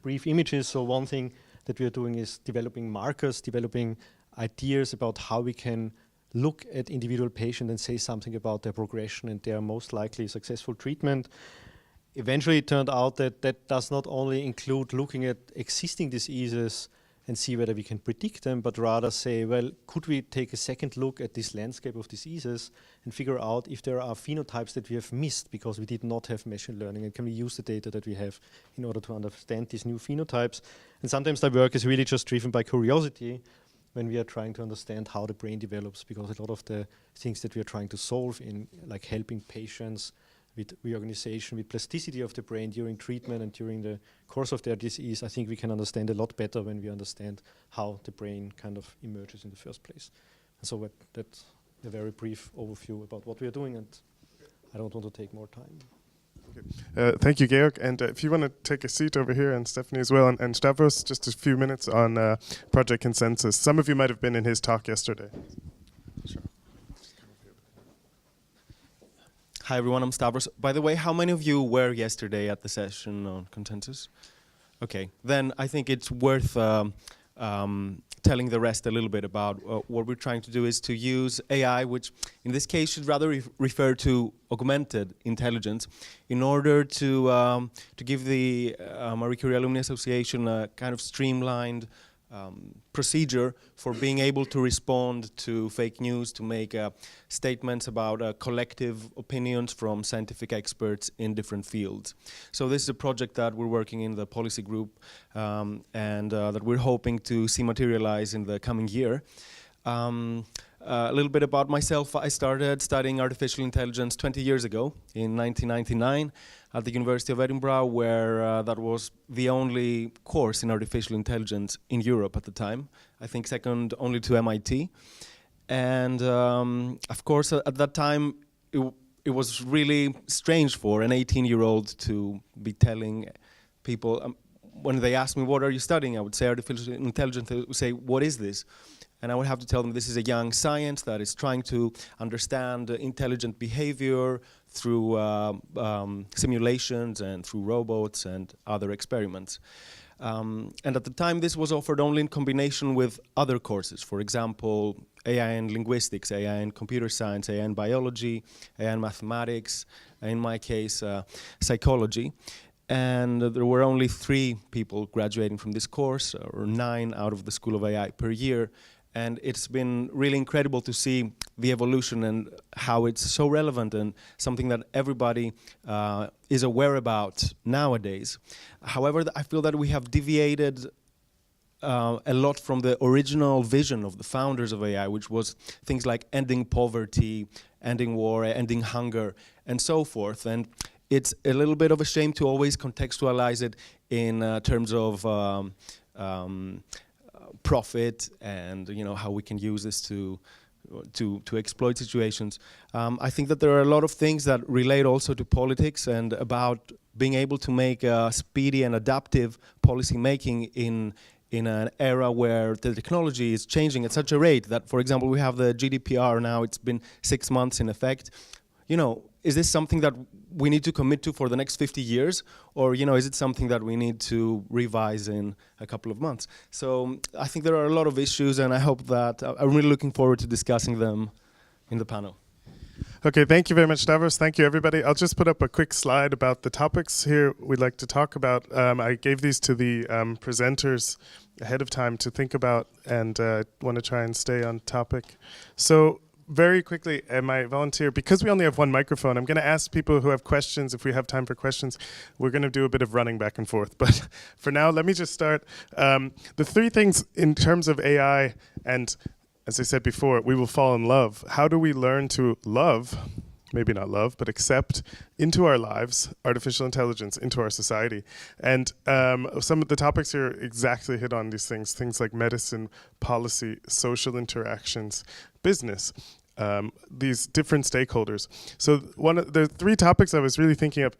[SPEAKER 4] brief images, so one thing that we are doing is developing markers, developing ideas about how we can look at individual patients and say something about their progression and their most likely successful treatment. Eventually it turned out that that does not only include looking at existing diseases and see whether we can predict them, but rather say, well, could we take a second look at this landscape of diseases and figure out if there are phenotypes that we have missed because we did not have machine learning, and can we use the data that we have in order to understand these new phenotypes? And sometimes the work is really just driven by curiosity when we are trying to understand how the brain develops, because a lot of the things that we are trying to solve in like helping patients with reorganization, with plasticity of the brain during treatment and during the course of their disease, I think we can understand a lot better when we understand how the brain kind of emerges in the first place. And so that's a very brief overview about what we are doing, and I don't want to take more time.
[SPEAKER 1] Okay. Thank you, Georg. And if you want to take a seat over here, and Stephanie as well, and Stavros, just a few minutes on Project Consensus. Some of you might have been in his talk yesterday. Sure.
[SPEAKER 5] Hi everyone, I'm Stavros. By the way, how many of you were yesterday at the session on consensus? Okay, then I think it's worth telling the rest a little bit about what we're trying to do is to use AI, which in this case should rather refer to augmented intelligence, in order to give the Marie Curie Alumni Association a kind of streamlined procedure for being able to respond to fake news, to make statements about collective opinions from scientific experts in different fields. So this is a project that we're working in the policy group and that we're hoping to see materialize in the coming year. A little bit about myself. I started studying artificial intelligence 20 years ago in 1999 at the University of Edinburgh, where that was the only course in artificial intelligence in Europe at the time. I think second only to MIT. And of course, at that time, it was really strange for an 18-year-old to be telling people, when they asked me, what are you studying? I would say artificial intelligence. They would say, what is this? And I would have to tell them this is a young science that is trying to understand intelligent behavior through simulations and through robots and other experiments. And at the time, this was offered only in combination with other courses. For example, AI and linguistics, AI and computer science, AI and biology, AI and mathematics, in my case, psychology. And there were only 3 people graduating from this course, or 9 out of the School of AI per year. And it's been really incredible to see the evolution and how it's so relevant and something that everybody is aware about nowadays. However, I feel that we have deviated a lot from the original vision of the founders of AI, which was things like ending poverty, ending war, ending hunger, and so forth. And it's a little bit of a shame to always contextualize it in terms of profit and how we can use this to to exploit situations. I think that there are a lot of things that relate also to politics and about being able to make speedy and adaptive policy making in an era where the technology is changing at such a rate that, for example, we have the GDPR now, it's been 6 months in effect. You know, is this something that we need to commit to for the next 50 years? Or, you know, is it something that we need to revise in a couple of months? So I think there are a lot of issues, and I hope that I'm really looking forward to discussing them in the panel.
[SPEAKER 1] Okay, thank you very much, Stavros. Thank you, everybody. I'll just put up a quick slide about the topics here we'd like to talk about. I gave these to the presenters ahead of time to think about, and want to try and stay on topic. So very quickly, my volunteer, because we only have one microphone, I'm going to ask people who have questions, if we have time for questions. We're going to do a bit of running back and forth. But for now, let me just start. The three things in terms of AI, and as I said before, we will fall in love. How do we learn to love, maybe not love, but accept into our lives artificial intelligence, into our society? And some of the topics here exactly hit on these things like medicine, policy, social interactions, business, these different stakeholders. So the three topics I was really thinking of,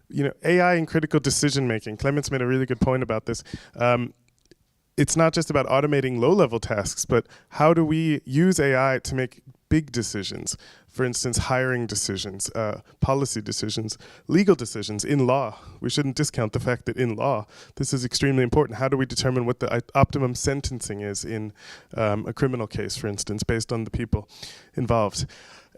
[SPEAKER 1] you know, AI and critical decision making. Clemens made a really good point about this. It's not just about automating low-level tasks, but how do we use AI to make big decisions? For instance, hiring decisions, policy decisions, legal decisions in law. We shouldn't discount the fact that in law, this is extremely important. How do we determine what the optimum sentencing is in a criminal case, for instance, based on the people involved?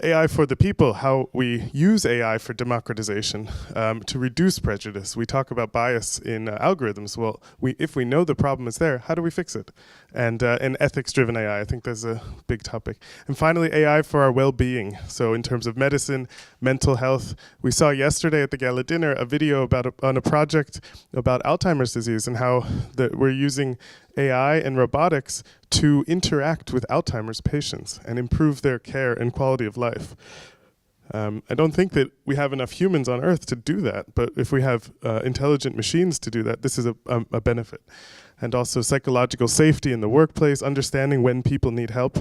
[SPEAKER 1] AI for the people, how we use AI for democratization, to reduce prejudice. We talk about bias in algorithms. Well, if we know the problem is there, how do we fix it? And ethics-driven AI, I think that's a big topic. And finally, AI for our well-being. So in terms of medicine, mental health. We saw yesterday at the gala dinner a video on a project about Alzheimer's disease and how we're using AI and robotics to interact with Alzheimer's patients and improve their care and quality of life. I don't think that we have enough humans on Earth to do that, but if we have intelligent machines to do that, this is a benefit. And also psychological safety in the workplace, understanding when people need help.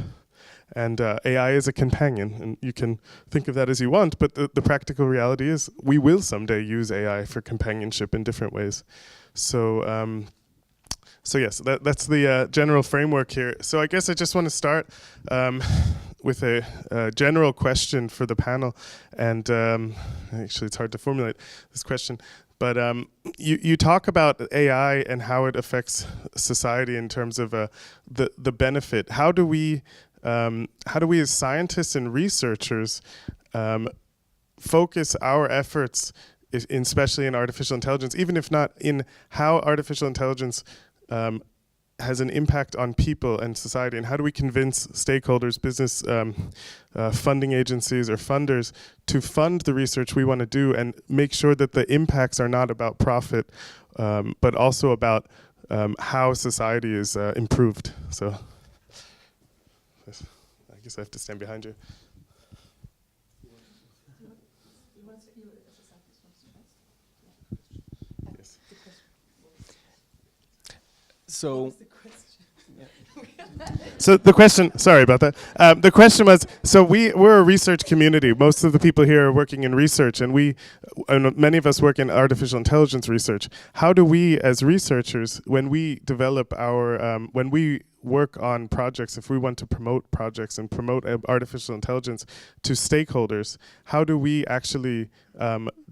[SPEAKER 1] And AI is a companion, and you can think of that as you want, but the practical reality is we will someday use AI for companionship in different ways. So yes, that's the general framework here. So I guess I just want to start with a general question for the panel. And actually, it's hard to formulate this question. But you talk about AI and how it affects society in terms of the benefit. How do we as scientists and researchers focus our efforts, especially in artificial intelligence, even if not in how artificial intelligence has an impact on people and society, and how do we convince stakeholders, business funding agencies or funders to fund the research we want to do and make sure that the impacts are not about profit, but also about how society is improved. So I guess I have to stand behind you. So the question, sorry about that. The question was, so we're a research community. Most of the people here are working in research, and many of us work in artificial intelligence research. How do we, as researchers, when we develop when we work on projects, if we want to promote projects and promote artificial intelligence to stakeholders, how do we actually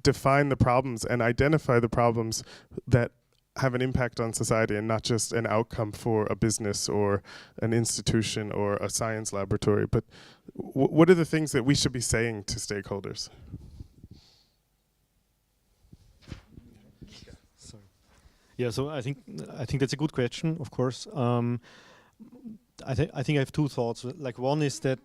[SPEAKER 1] define the problems and identify the problems that have an impact on society and not just an outcome for a business or an institution or a science laboratory? But what are the things that we should be saying to stakeholders?
[SPEAKER 4] Yeah, so I think that's a good question, of course. I think I have two thoughts. Like, one is that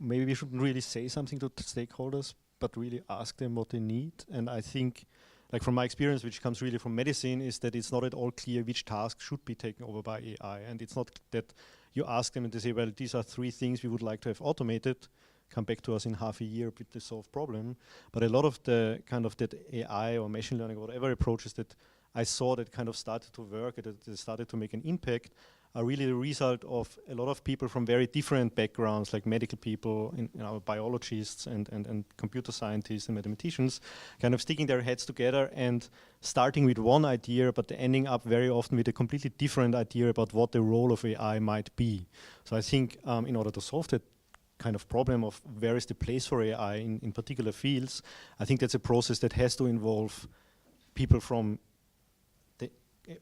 [SPEAKER 4] maybe we shouldn't really say something to stakeholders, but really ask them what they need. And I think, like from my experience, which comes really from medicine, is that it's not at all clear which task should be taken over by AI. And it's not that you ask them and they say, well, these are 3 things we would like to have automated, come back to us in half a year with the solved problem. But a lot of the kind of that AI or machine learning or whatever approaches that I saw that kind of started to work, that they started to make an impact, are really the result of a lot of people from very different backgrounds, like medical people, biologists and computer scientists and mathematicians, kind of sticking their heads together and starting with one idea, but ending up very often with a completely different idea about what the role of AI might be. So I think in order to solve that kind of problem of where is the place for AI in particular fields, I think that's a process that has to involve people from the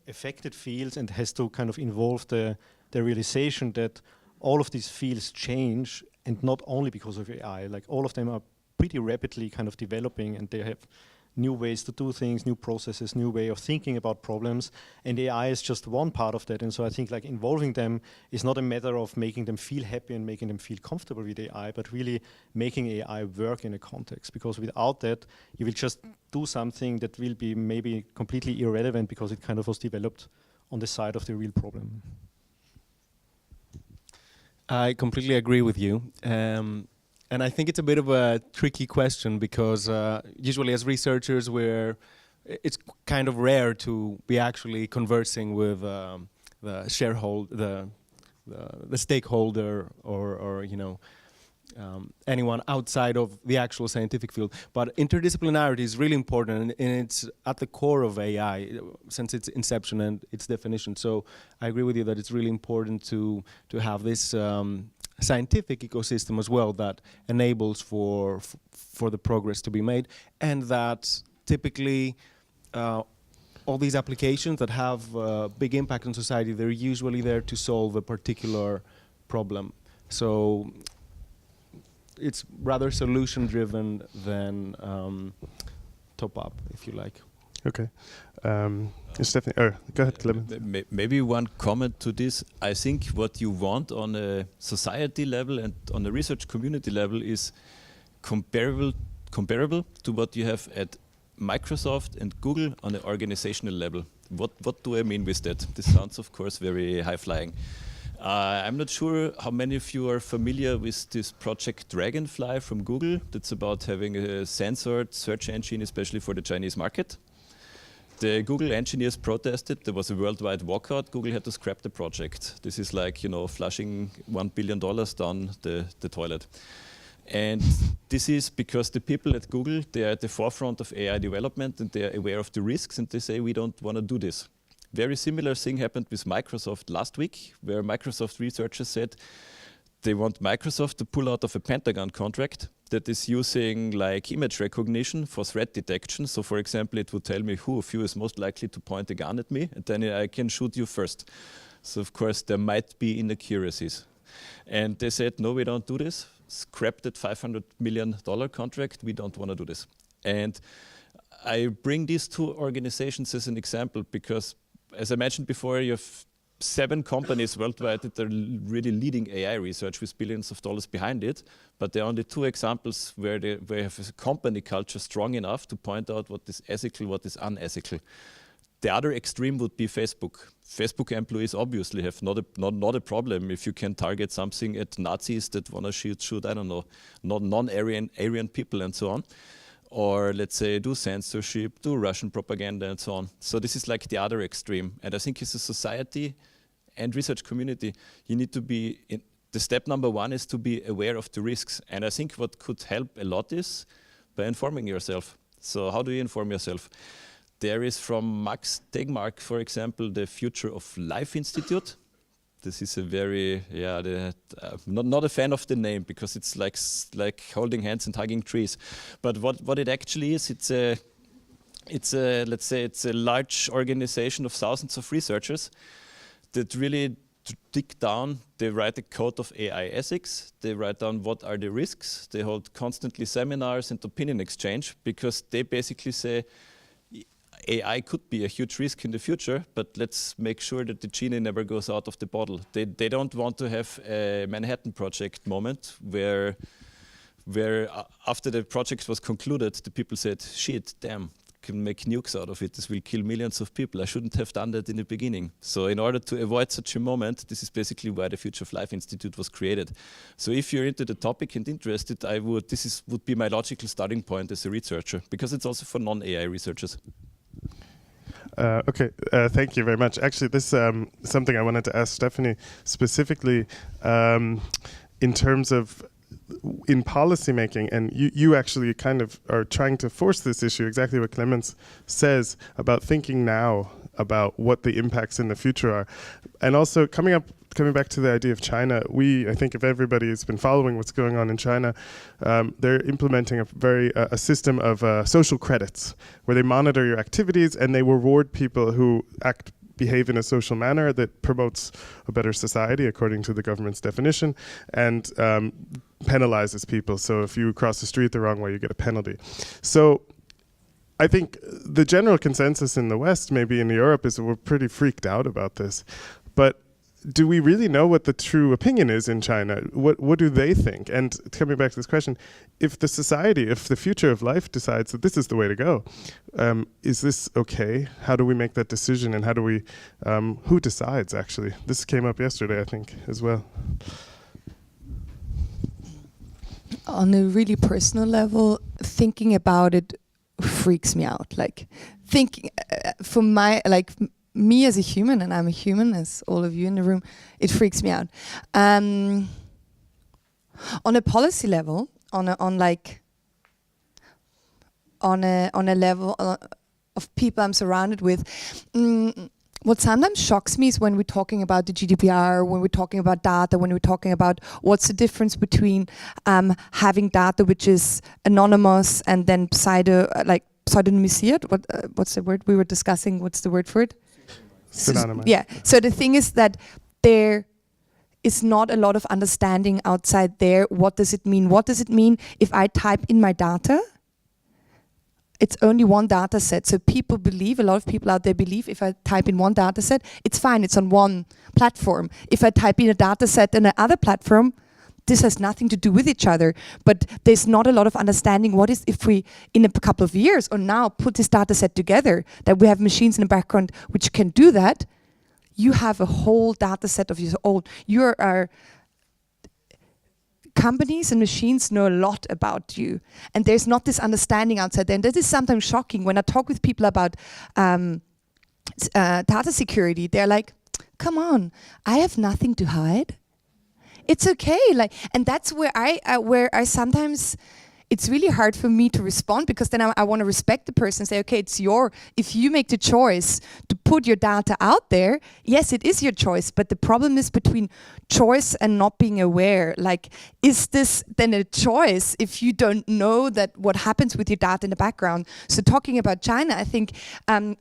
[SPEAKER 4] affected fields and has to kind of involve the realization that all of these fields change, and not only because of AI, like all of them are pretty rapidly kind of developing, and they have new ways to do things, new processes, new way of thinking about problems, and AI is just one part of that. And so I think like involving them is not a matter of making them feel happy and making them feel comfortable with AI, but really making AI work in a context, because without that you will just do something that will be maybe completely irrelevant because it kind of was developed on the side of the real problem.
[SPEAKER 5] I completely agree with you. And I think it's a bit of a tricky question because usually as researchers it's kind of rare to be actually conversing with the shareholder, the stakeholder, or anyone outside of the actual scientific field. But interdisciplinarity is really important, and it's at the core of AI since its inception and its definition. So I agree with you that it's really important to have this scientific ecosystem as well that enables for the progress to be made, and that typically all these applications that have big impact on society, they're usually there to solve a particular problem. So it's rather solution driven than top up, if you like.
[SPEAKER 1] Okay. Stephanie, go ahead, Clement.
[SPEAKER 3] Maybe one comment to this. I think what you want on a society level and on a research community level is comparable to what you have at Microsoft and Google on an organizational level. What do I mean with that? This sounds, of course, very high-flying. I'm not sure how many of you are familiar with this project Dragonfly from Google. That's about having a censored search engine, especially for the Chinese market. The Google engineers protested. There was a worldwide walkout. Google had to scrap the project. This is like, flushing $1 billion down the toilet. And this is because the people at Google, they are at the forefront of AI development, and they are aware of the risks, and they say, we don't want to do this. Very similar thing happened with Microsoft last week, where Microsoft researchers said they want Microsoft to pull out of a Pentagon contract that is using like image recognition for threat detection. So for example, it would tell me who of you is most likely to point a gun at me, and then I can shoot you first. So of course there might be inaccuracies. And they said, no, we don't do this. Scrap that $500 million contract. We don't want to do this. And I bring these two organizations as an example because, as I mentioned before, you have 7 companies worldwide that are really leading AI research with billions of dollars behind it. But there are only 2 examples where you have a company culture strong enough to point out what is ethical, what is unethical. The other extreme would be Facebook. Facebook employees obviously have not a problem if you can target something at Nazis that want to shoot, I don't know, non-Aryan people and so on. Or let's say do censorship, do Russian propaganda and so on. So this is like the other extreme. And I think as a society and research community, you need to be, the step number 1 is to be aware of the risks. And I think what could help a lot is by informing yourself. So how do you inform yourself? There is from Max Tegmark, for example, the Future of Life Institute. This is a very, not a fan of the name because it's like holding hands and hugging trees. But what it actually is, it's a let's say it's a large organization of thousands of researchers that really dig down. They write a code of AI ethics. They write down what are the risks. They hold constantly seminars and opinion exchange because they basically say, AI could be a huge risk in the future, but let's make sure that the genie never goes out of the bottle. They don't want to have a Manhattan Project moment where after the project was concluded, the people said, shit, damn, can make nukes out of it. This will kill millions of people. I shouldn't have done that in the beginning. So in order to avoid such a moment, this is basically why the Future of Life Institute was created. So if you're into the topic and interested, this would be my logical starting point as a researcher, because it's also for non-AI researchers.
[SPEAKER 1] Okay, thank you very much. Actually, this something I wanted to ask Stephanie specifically in terms of in policy making, and you actually kind of are trying to force this issue, exactly what Clemens says about thinking now about what the impacts in the future are. And also coming back to the idea of China, I think if everybody has been following what's going on in China, they're implementing a system of social credits where they monitor your activities and they reward people who behave in a social manner that promotes a better society according to the government's definition, and penalizes people. So if you cross the street the wrong way, you get a penalty. So I think the general consensus in the West, maybe in Europe, is that we're pretty freaked out about this. But do we really know what the true opinion is in China? What do they think? And coming back to this question, if the future of life decides that this is the way to go, is this okay? How do we make that decision? And how do we, who decides actually? This came up yesterday, I think, as well.
[SPEAKER 2] On a really personal level, thinking about it freaks me out. Like thinking from me as a human, and I'm a human as all of you in the room, it freaks me out. On a policy level, on a level of people I'm surrounded with, what sometimes shocks me is when we're talking about the GDPR, when we're talking about data, when we're talking about what's the difference between having data which is anonymous and then pseudonymized. What's the word we were discussing? What's the word for it?
[SPEAKER 1] Pseudonymized.
[SPEAKER 2] Yeah. So the thing is that there is not a lot of understanding outside there. What does it mean? What does it mean if I type in my data? It's only one data set. So a lot of people out there believe if I type in one data set, it's fine, it's on one platform. If I type in a data set in another platform, this has nothing to do with each other. But there's not a lot of understanding what is if we, in a couple of years or now, put this data set together, that we have machines in the background which can do that, you have a whole data set of your own. Companies and machines know a lot about you, and there's not this understanding outside there. And that is sometimes shocking when I talk with people about data security. They're like, "Come on, I have nothing to hide. It's okay." And that's where I sometimes. It's really hard for me to respond, because then I want to respect the person and say, okay, if you make the choice to put your data out there, yes, it is your choice, but the problem is between choice and not being aware. Is this then a choice if you don't know that what happens with your data in the background? So talking about China, I think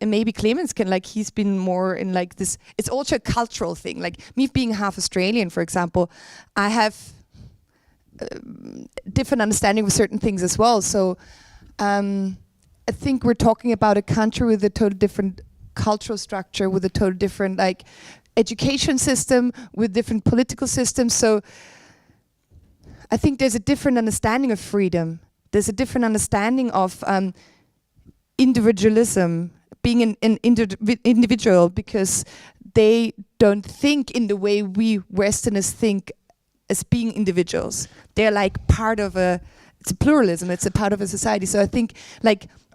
[SPEAKER 2] maybe Clemens can, he's been more in this, it's also a cultural thing. Me being half Australian, for example, I have different understanding of certain things as well. So I think we're talking about a country with a total different cultural structure, with a total different education system, with different political systems. So I think there's a different understanding of freedom. There's a different understanding of individualism, being an individual, because they don't think in the way we Westerners think as being individuals. They're part of it's a pluralism, it's a part of a society. So I think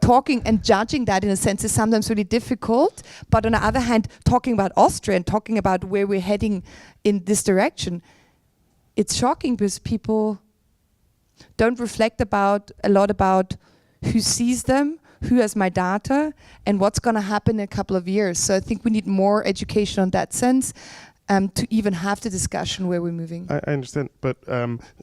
[SPEAKER 2] talking and judging that in a sense is sometimes really difficult. But on the other hand, talking about Austria and talking about where we're heading in this direction, it's shocking because people don't reflect a lot about who sees them, who has my data, and what's going to happen in a couple of years. So I think we need more education on that sense. To even have the discussion where we're moving.
[SPEAKER 1] I understand, but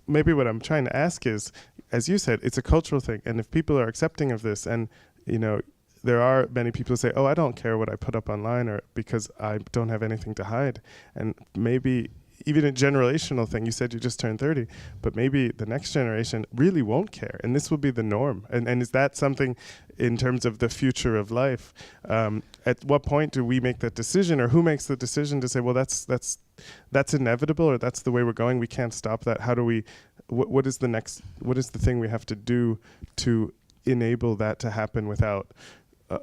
[SPEAKER 1] maybe what I'm trying to ask is, as you said, it's a cultural thing, and if people are accepting of this, and there are many people who say, "Oh, I don't care what I put up online," or because I don't have anything to hide, and maybe even a generational thing. You said you just turned 30, but maybe the next generation really won't care, and this will be the norm. And is that something in terms of the future of life? At what point do we make that decision, or who makes the decision to say, well, that's inevitable, or that's the way we're going, we can't stop that? How do we, what is the thing we have to do to enable that to happen without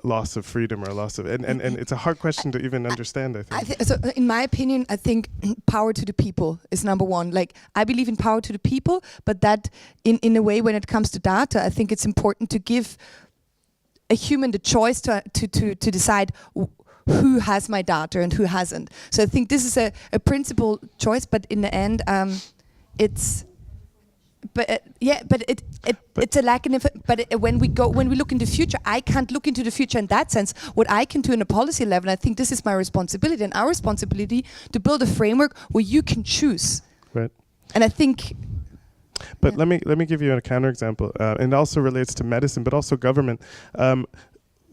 [SPEAKER 1] loss of freedom or loss of, and it's a hard question to even understand, I think.
[SPEAKER 2] So in my opinion, I think power to the people is number one. I believe in power to the people, but that in a way, when it comes to data, I think it's important to give a human the choice to decide who has my data and who hasn't. So I think this is a principal choice, but in the end, it's. But it's a lack of. When we look in the future, I can't look into the future in that sense. What I can do in a policy level, I think this is my responsibility and our responsibility to build a framework where you can choose.
[SPEAKER 1] Right.
[SPEAKER 2] And I think.
[SPEAKER 1] But let me give you a counterexample, and it also relates to medicine, but also government.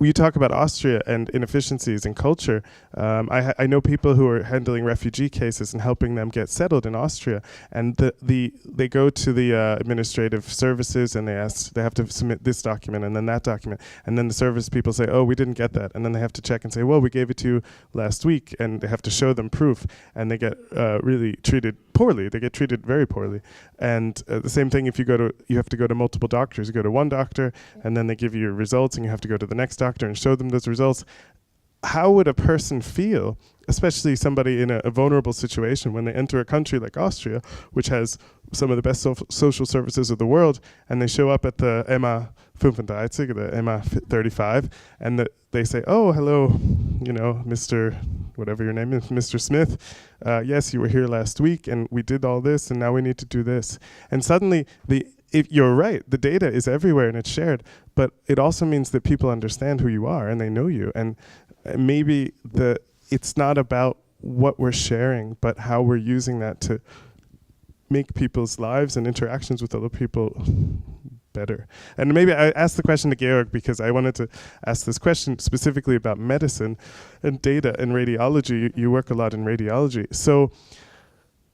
[SPEAKER 1] You talk about Austria and inefficiencies in culture. I know people who are handling refugee cases and helping them get settled in Austria, and they go to the administrative services and they have to submit this document and then that document, and then the service people say, oh, we didn't get that, and then they have to check and say, well, we gave it to you last week, and they have to show them proof, and they get really treated poorly. They get treated very poorly. And the same thing if you have to go to multiple doctors. You go to one doctor, and then they give you your results, and you have to go to the next doctor and show them those results. How would a person feel, especially somebody in a vulnerable situation, when they enter a country like Austria, which has some of the best social services of the world, and they show up at the MA35, the MA35, and they say, oh, hello, Mr. whatever your name is, Mr. Smith, yes, you were here last week, and we did all this, and now we need to do this. And suddenly, if you're right, the data is everywhere and it's shared, but it also means that people understand who you are and they know you. And maybe it's not about what we're sharing, but how we're using that to make people's lives and interactions with other people better. And maybe I asked the question to Georg because I wanted to ask this question specifically about medicine and data and radiology. You work a lot in radiology. So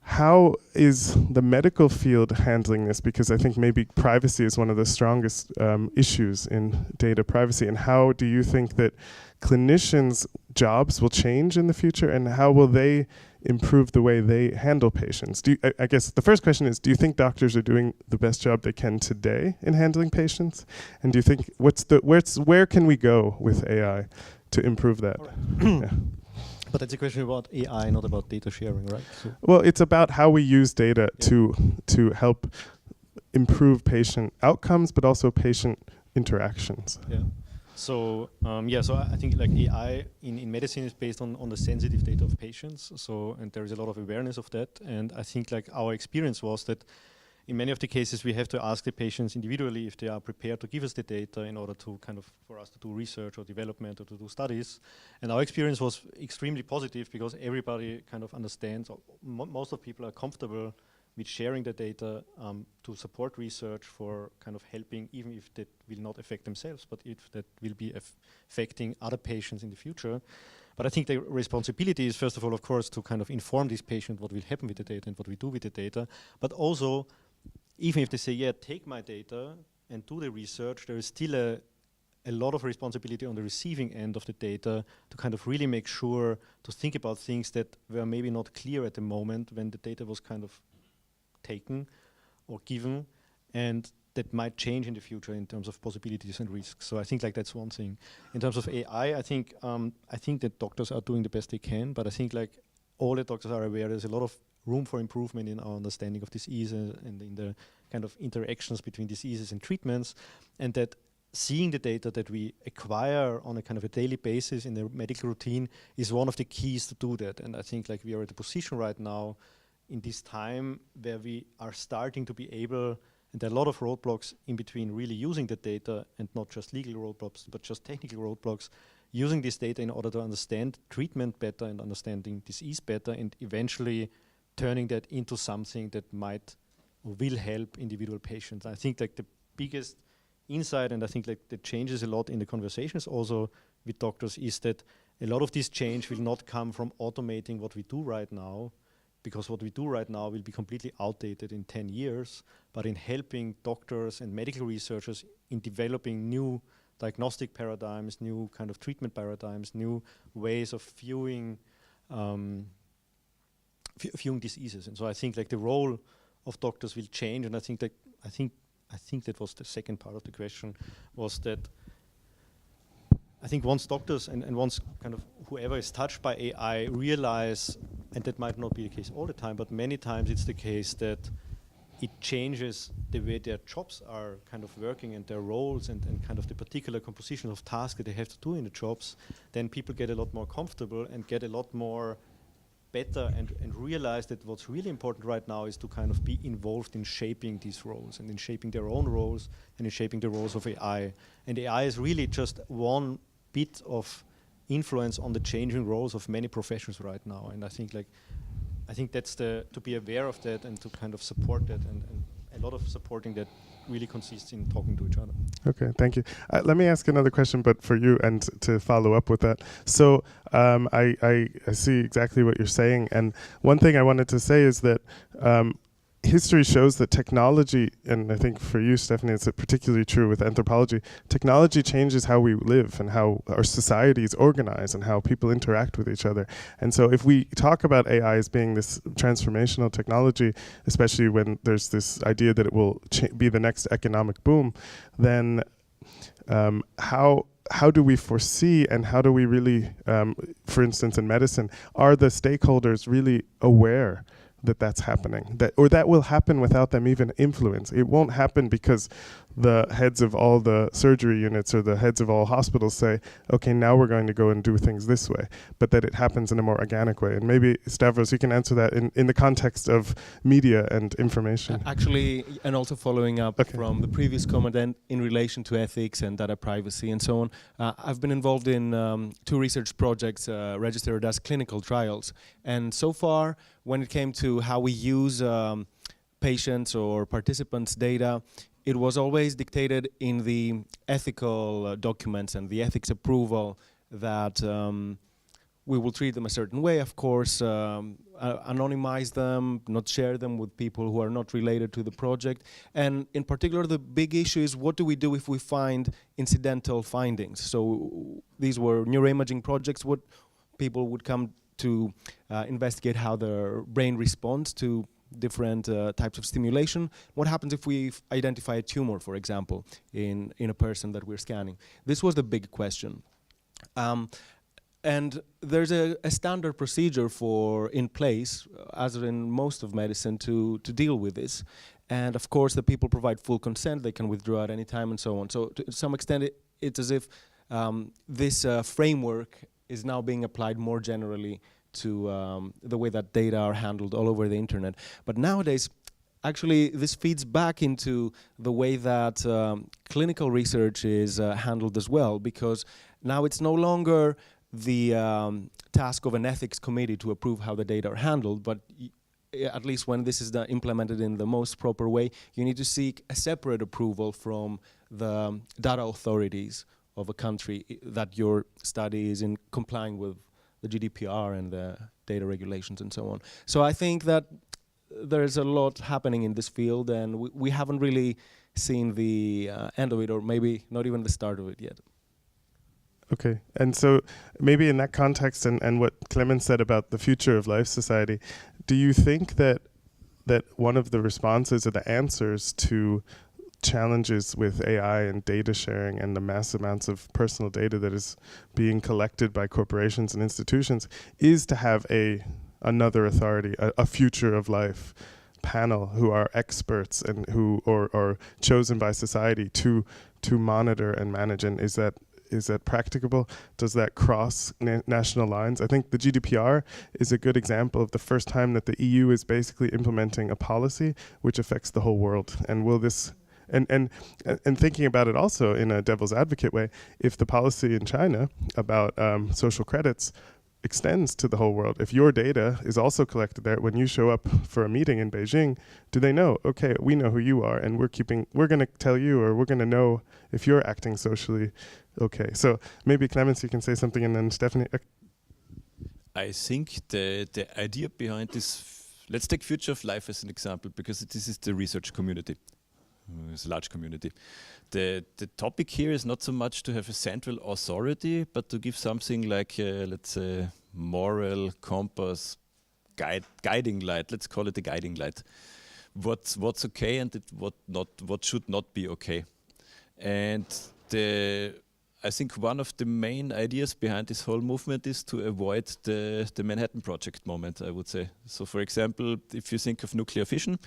[SPEAKER 1] how is the medical field handling this? Because I think maybe privacy is one of the strongest issues in data privacy. And how do you think that clinicians' jobs will change in the future, and how will they improve the way they handle patients? I guess the first question is, do you think doctors are doing the best job they can today in handling patients? And do you think where can we go with AI to improve that? Yeah.
[SPEAKER 4] But that's a question about AI, not about data sharing, right? So
[SPEAKER 1] well, it's about how we use data to help improve patient outcomes, but also patient interactions.
[SPEAKER 4] Yeah. So so I think like AI in medicine is based on the sensitive data of patients. So and there is a lot of awareness of that. And I think like our experience was that in many of the cases we have to ask the patients individually if they are prepared to give us the data in order to for us to do research or development or to do studies. And our experience was extremely positive because everybody kind of understands, or most of people are comfortable with sharing the data to support research for kind of helping, even if that will not affect themselves, but if that will be affecting other patients in the future. But I think the responsibility is, first of all, of course, to kind of inform this patient what will happen with the data and what we do with the data. But also, even if they say, yeah, take my data and do the research, there is still a lot of responsibility on the receiving end of the data to kind of really make sure to think about things that were maybe not clear at the moment when the data was kind of taken or given, and that might change in the future in terms of possibilities and risks. So I think like that's one thing. In terms of AI, I think that doctors are doing the best they can, but I think like all the doctors are aware there's a lot of room for improvement in our understanding of diseases and in the kind of interactions between diseases and treatments, and that seeing the data that we acquire on a kind of a daily basis in the medical routine is one of the keys to do that. And I think like we are at a position right now in this time where we are starting to be able, and there are a lot of roadblocks in between really using the data, and not just legal roadblocks, but just technical roadblocks, using this data in order to understand treatment better and understanding disease better, and eventually turning that into something that might or will help individual patients. I think like the biggest insight, and I think like that changes a lot in the conversations also with doctors, is that a lot of this change will not come from automating what we do right now, because what we do right now will be completely outdated in 10 years, but in helping doctors and medical researchers in developing new diagnostic paradigms, new kind of treatment paradigms, new ways of viewing diseases. And so I think like the role of doctors will change, and I think that was the second part of the question, was that I think once doctors and once kind of whoever is touched by AI realize, and that might not be the case all the time, but many times it's the case that it changes the way their jobs are kind of working and their roles and kind of the particular composition of tasks that they have to do in the jobs, then people get a lot more comfortable and get a lot more better and realize that what's really important right now is to kind of be involved in shaping these roles and in shaping their own roles and in shaping the roles of AI. And AI is really just one bit of influence on the changing roles of many professions right now. And I think that's to be aware of that and to kind of support that, and a lot of supporting that really consists in talking to each other.
[SPEAKER 1] Okay, thank you. Let me ask another question, but for you and to follow up with that. So I see exactly what you're saying, and one thing I wanted to say is that history shows that technology, and I think for you, Stephanie, it's particularly true with anthropology, technology changes how we live and how our societies organize and how people interact with each other. And so if we talk about AI as being this transformational technology, especially when there's this idea that it will be the next economic boom, then how do we foresee and how do we really, for instance, in medicine, are the stakeholders really aware that that's happening, that will happen without them even influence? It won't happen because the heads of all the surgery units or the heads of all hospitals say, okay, now we're going to go and do things this way, but that it happens in a more organic way. And maybe, Stavros, you can answer that in the context of media and information.
[SPEAKER 5] Actually, and also following up from the previous comment and in relation to ethics and data privacy and so on, I've been involved in 2 research projects registered as clinical trials. And so far, when it came to how we use patients' or participants' data, it was always dictated in the ethical documents and the ethics approval that we will treat them a certain way, of course, anonymize them, not share them with people who are not related to the project. And in particular, the big issue is what do we do if we find incidental findings? So these were neuroimaging projects. What people would come to investigate how their brain responds to different types of stimulation. What happens if we identify a tumor, for example, in a person that we're scanning? This was the big question. And there's a standard procedure in place, as in most of medicine, to deal with this. And of course, the people provide full consent. They can withdraw at any time and so on. So to some extent, it's as if this framework is now being applied more generally to the way that data are handled all over the internet. But nowadays, actually, this feeds back into the way that clinical research is handled as well, because now it's no longer the task of an ethics committee to approve how the data are handled, but at least when this is implemented in the most proper way, you need to seek a separate approval from the data authorities of a country that your study is in complying with the GDPR and the data regulations and so on. So I think that there's a lot happening in this field, and we haven't really seen the end of it, or maybe not even the start of it yet.
[SPEAKER 1] Okay, and so maybe in that context and what Clemens said about the future of life society, do you think that one of the responses or the answers to challenges with AI and data sharing and the mass amounts of personal data that is being collected by corporations and institutions is to have another authority, a future of life panel who are experts and who are chosen by society to monitor and manage? And is that practicable? Does that cross national lines? I think the GDPR is a good example of the first time that the EU is basically implementing a policy which affects the whole world. And will this and thinking about it also in a devil's advocate way, if the policy in China about social credits extends to the whole world, if your data is also collected there, when you show up for a meeting in Beijing, do they know, okay, we know who you are and we're going to tell you, or we're going to know if you're acting socially okay? So maybe Clemens, you can say something, and then Stephanie.
[SPEAKER 3] I think the idea behind this, let's take Future of Life as an example, because this is the research community. It's a large community. The topic here is not so much to have a central authority, but to give something like, let's say, moral compass, guiding light. Let's call it a guiding light. What's okay and what should not be okay. And I think one of the main ideas behind this whole movement is to avoid the Manhattan Project moment, I would say. So, for example, if you think of nuclear fission,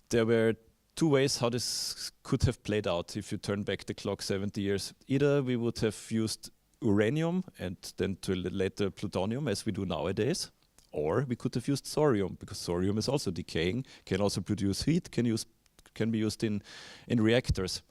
[SPEAKER 3] there were two ways how this could have played out if you turn back the clock 70 years. Either we would have used uranium and then later plutonium as we do nowadays, or we could have used thorium, because thorium is also decaying, can also produce heat, can be used in reactors.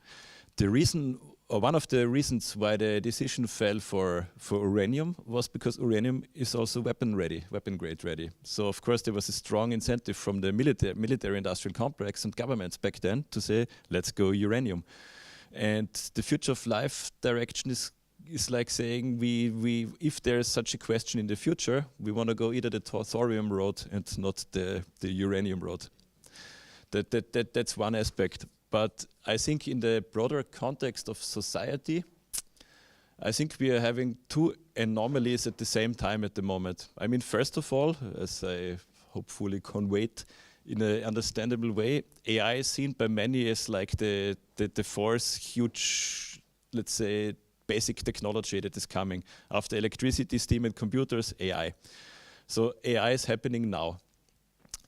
[SPEAKER 3] The reason, or one of the reasons why the decision fell for uranium was because uranium is also weapon grade ready. So of course there was a strong incentive from the military industrial complex and governments back then to say, let's go uranium. And the future of life direction is like saying if there is such a question in the future, we want to go either the thorium road and not the uranium road. That's one aspect. But I think in the broader context of society, I think we are having two anomalies at the same time at the moment. I mean, first of all, as I hopefully conveyed in an understandable way, AI is seen by many as like the fourth huge, let's say, basic technology that is coming. After electricity, steam and computers, AI. So AI is happening now.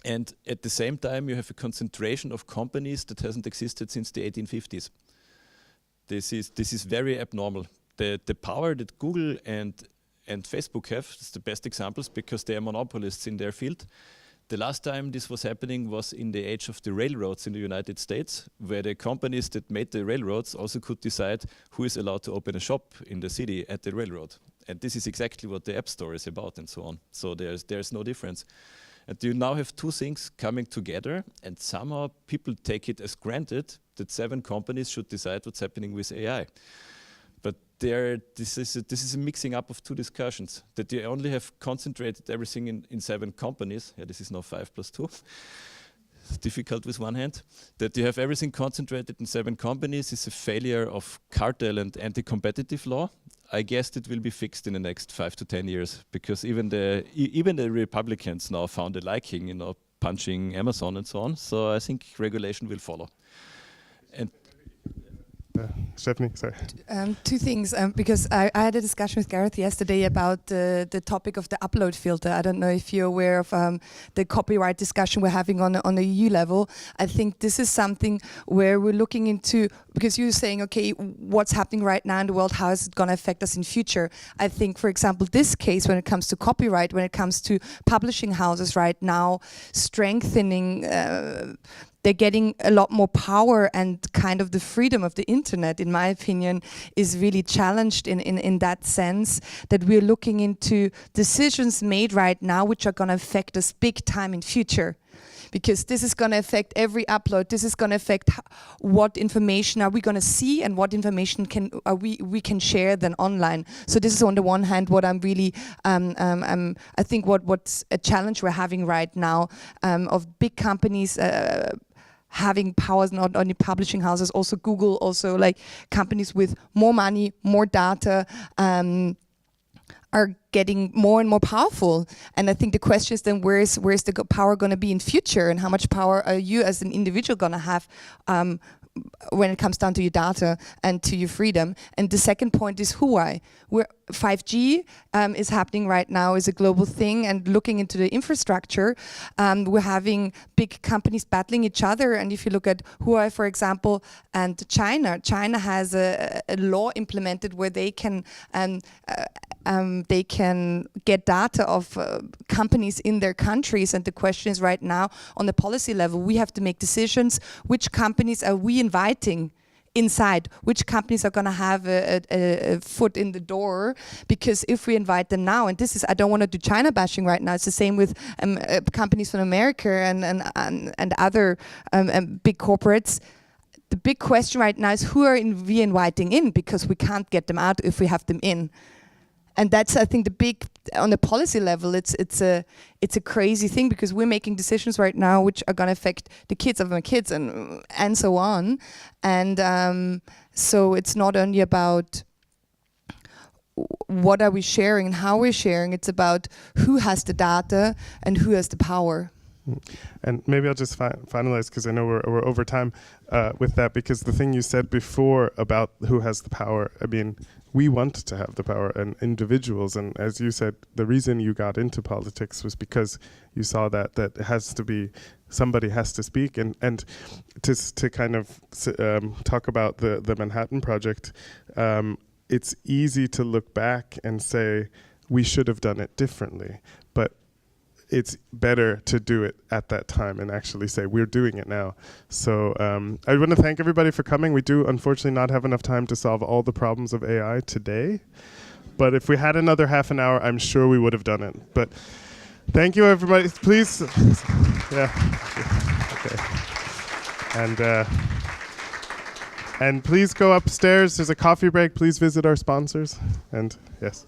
[SPEAKER 3] And at the same time, you have a concentration of companies that hasn't existed since the 1850s. This is very abnormal. The power that Google and Facebook have is the best examples because they are monopolists in their field. The last time this was happening was in the age of the railroads in the United States, where the companies that made the railroads also could decide who is allowed to open a shop in the city at the railroad. And this is exactly what the App Store is about and so on. So there's no difference. And you now have two things coming together, and somehow people take it as granted that 7 companies should decide what's happening with AI. But this is a mixing up of two discussions, that you only have concentrated everything in 7 companies. Yeah, this is now 5 + 2. It's difficult with one hand. That you have everything concentrated in 7 companies is a failure of cartel and anti-competitive law. I guess it will be fixed in the next 5 to 10 years, because even the Republicans now found a liking, punching Amazon and so on. So I think regulation will follow. And
[SPEAKER 1] Stephanie, sorry.
[SPEAKER 2] Two things, because I had a discussion with Gareth yesterday about the topic of the upload filter. I don't know if you're aware of the copyright discussion we're having on the EU level. I think this is something where we're looking into, because you're saying, okay, what's happening right now in the world, how is it going to affect us in future? I think, for example, this case, when it comes to copyright, when it comes to publishing houses right now, strengthening they're getting a lot more power, and kind of the freedom of the internet, in my opinion, is really challenged in that sense, that we're looking into decisions made right now which are going to affect us big time in future. Because this is going to affect every upload. This is going to affect what information are we going to see and what information we can share then online. So this is on the one hand what I'm really, I think what's a challenge we're having right now of big companies having powers, not only publishing houses, also Google, also like companies with more money, more data, are getting more and more powerful. And I think the question is then where's the power going to be in future, and how much power are you as an individual going to have when it comes down to your data and to your freedom. And the second point is Huawei. 5G is happening right now, is a global thing, and looking into the infrastructure, we're having big companies battling each other. And if you look at Huawei, for example, and China has a law implemented where they can get data of companies in their countries. And the question is right now, on the policy level, we have to make decisions. Which companies are we inviting inside? Which companies are going to have a foot in the door? Because if we invite them now, and this is, I don't want to do China bashing right now, it's the same with companies from America and other big corporates. The big question right now is who are we inviting in, because we can't get them out if we have them in. And that's, I think, the big, on the policy level, it's a crazy thing, because we're making decisions right now which are going to affect the kids of my kids and so on. And so it's not only about what are we sharing and how we're sharing, it's about who has the data and who has the power.
[SPEAKER 1] And maybe I'll just finalize, because I know we're over time with that, because the thing you said before about who has the power, I mean, we want to have the power, and individuals, and as you said, the reason you got into politics was because you saw that it has to be, somebody has to speak, and to kind of talk about the Manhattan Project, it's easy to look back and say, we should have done it differently, but it's better to do it at that time and actually say, we're doing it now. So I want to thank everybody for coming. We do unfortunately not have enough time to solve all the problems of AI today, but if we had another half an hour, I'm sure we would have done it. But thank you, everybody. Please, yeah, okay. And please go upstairs. There's a coffee break. Please visit our sponsors. And yes.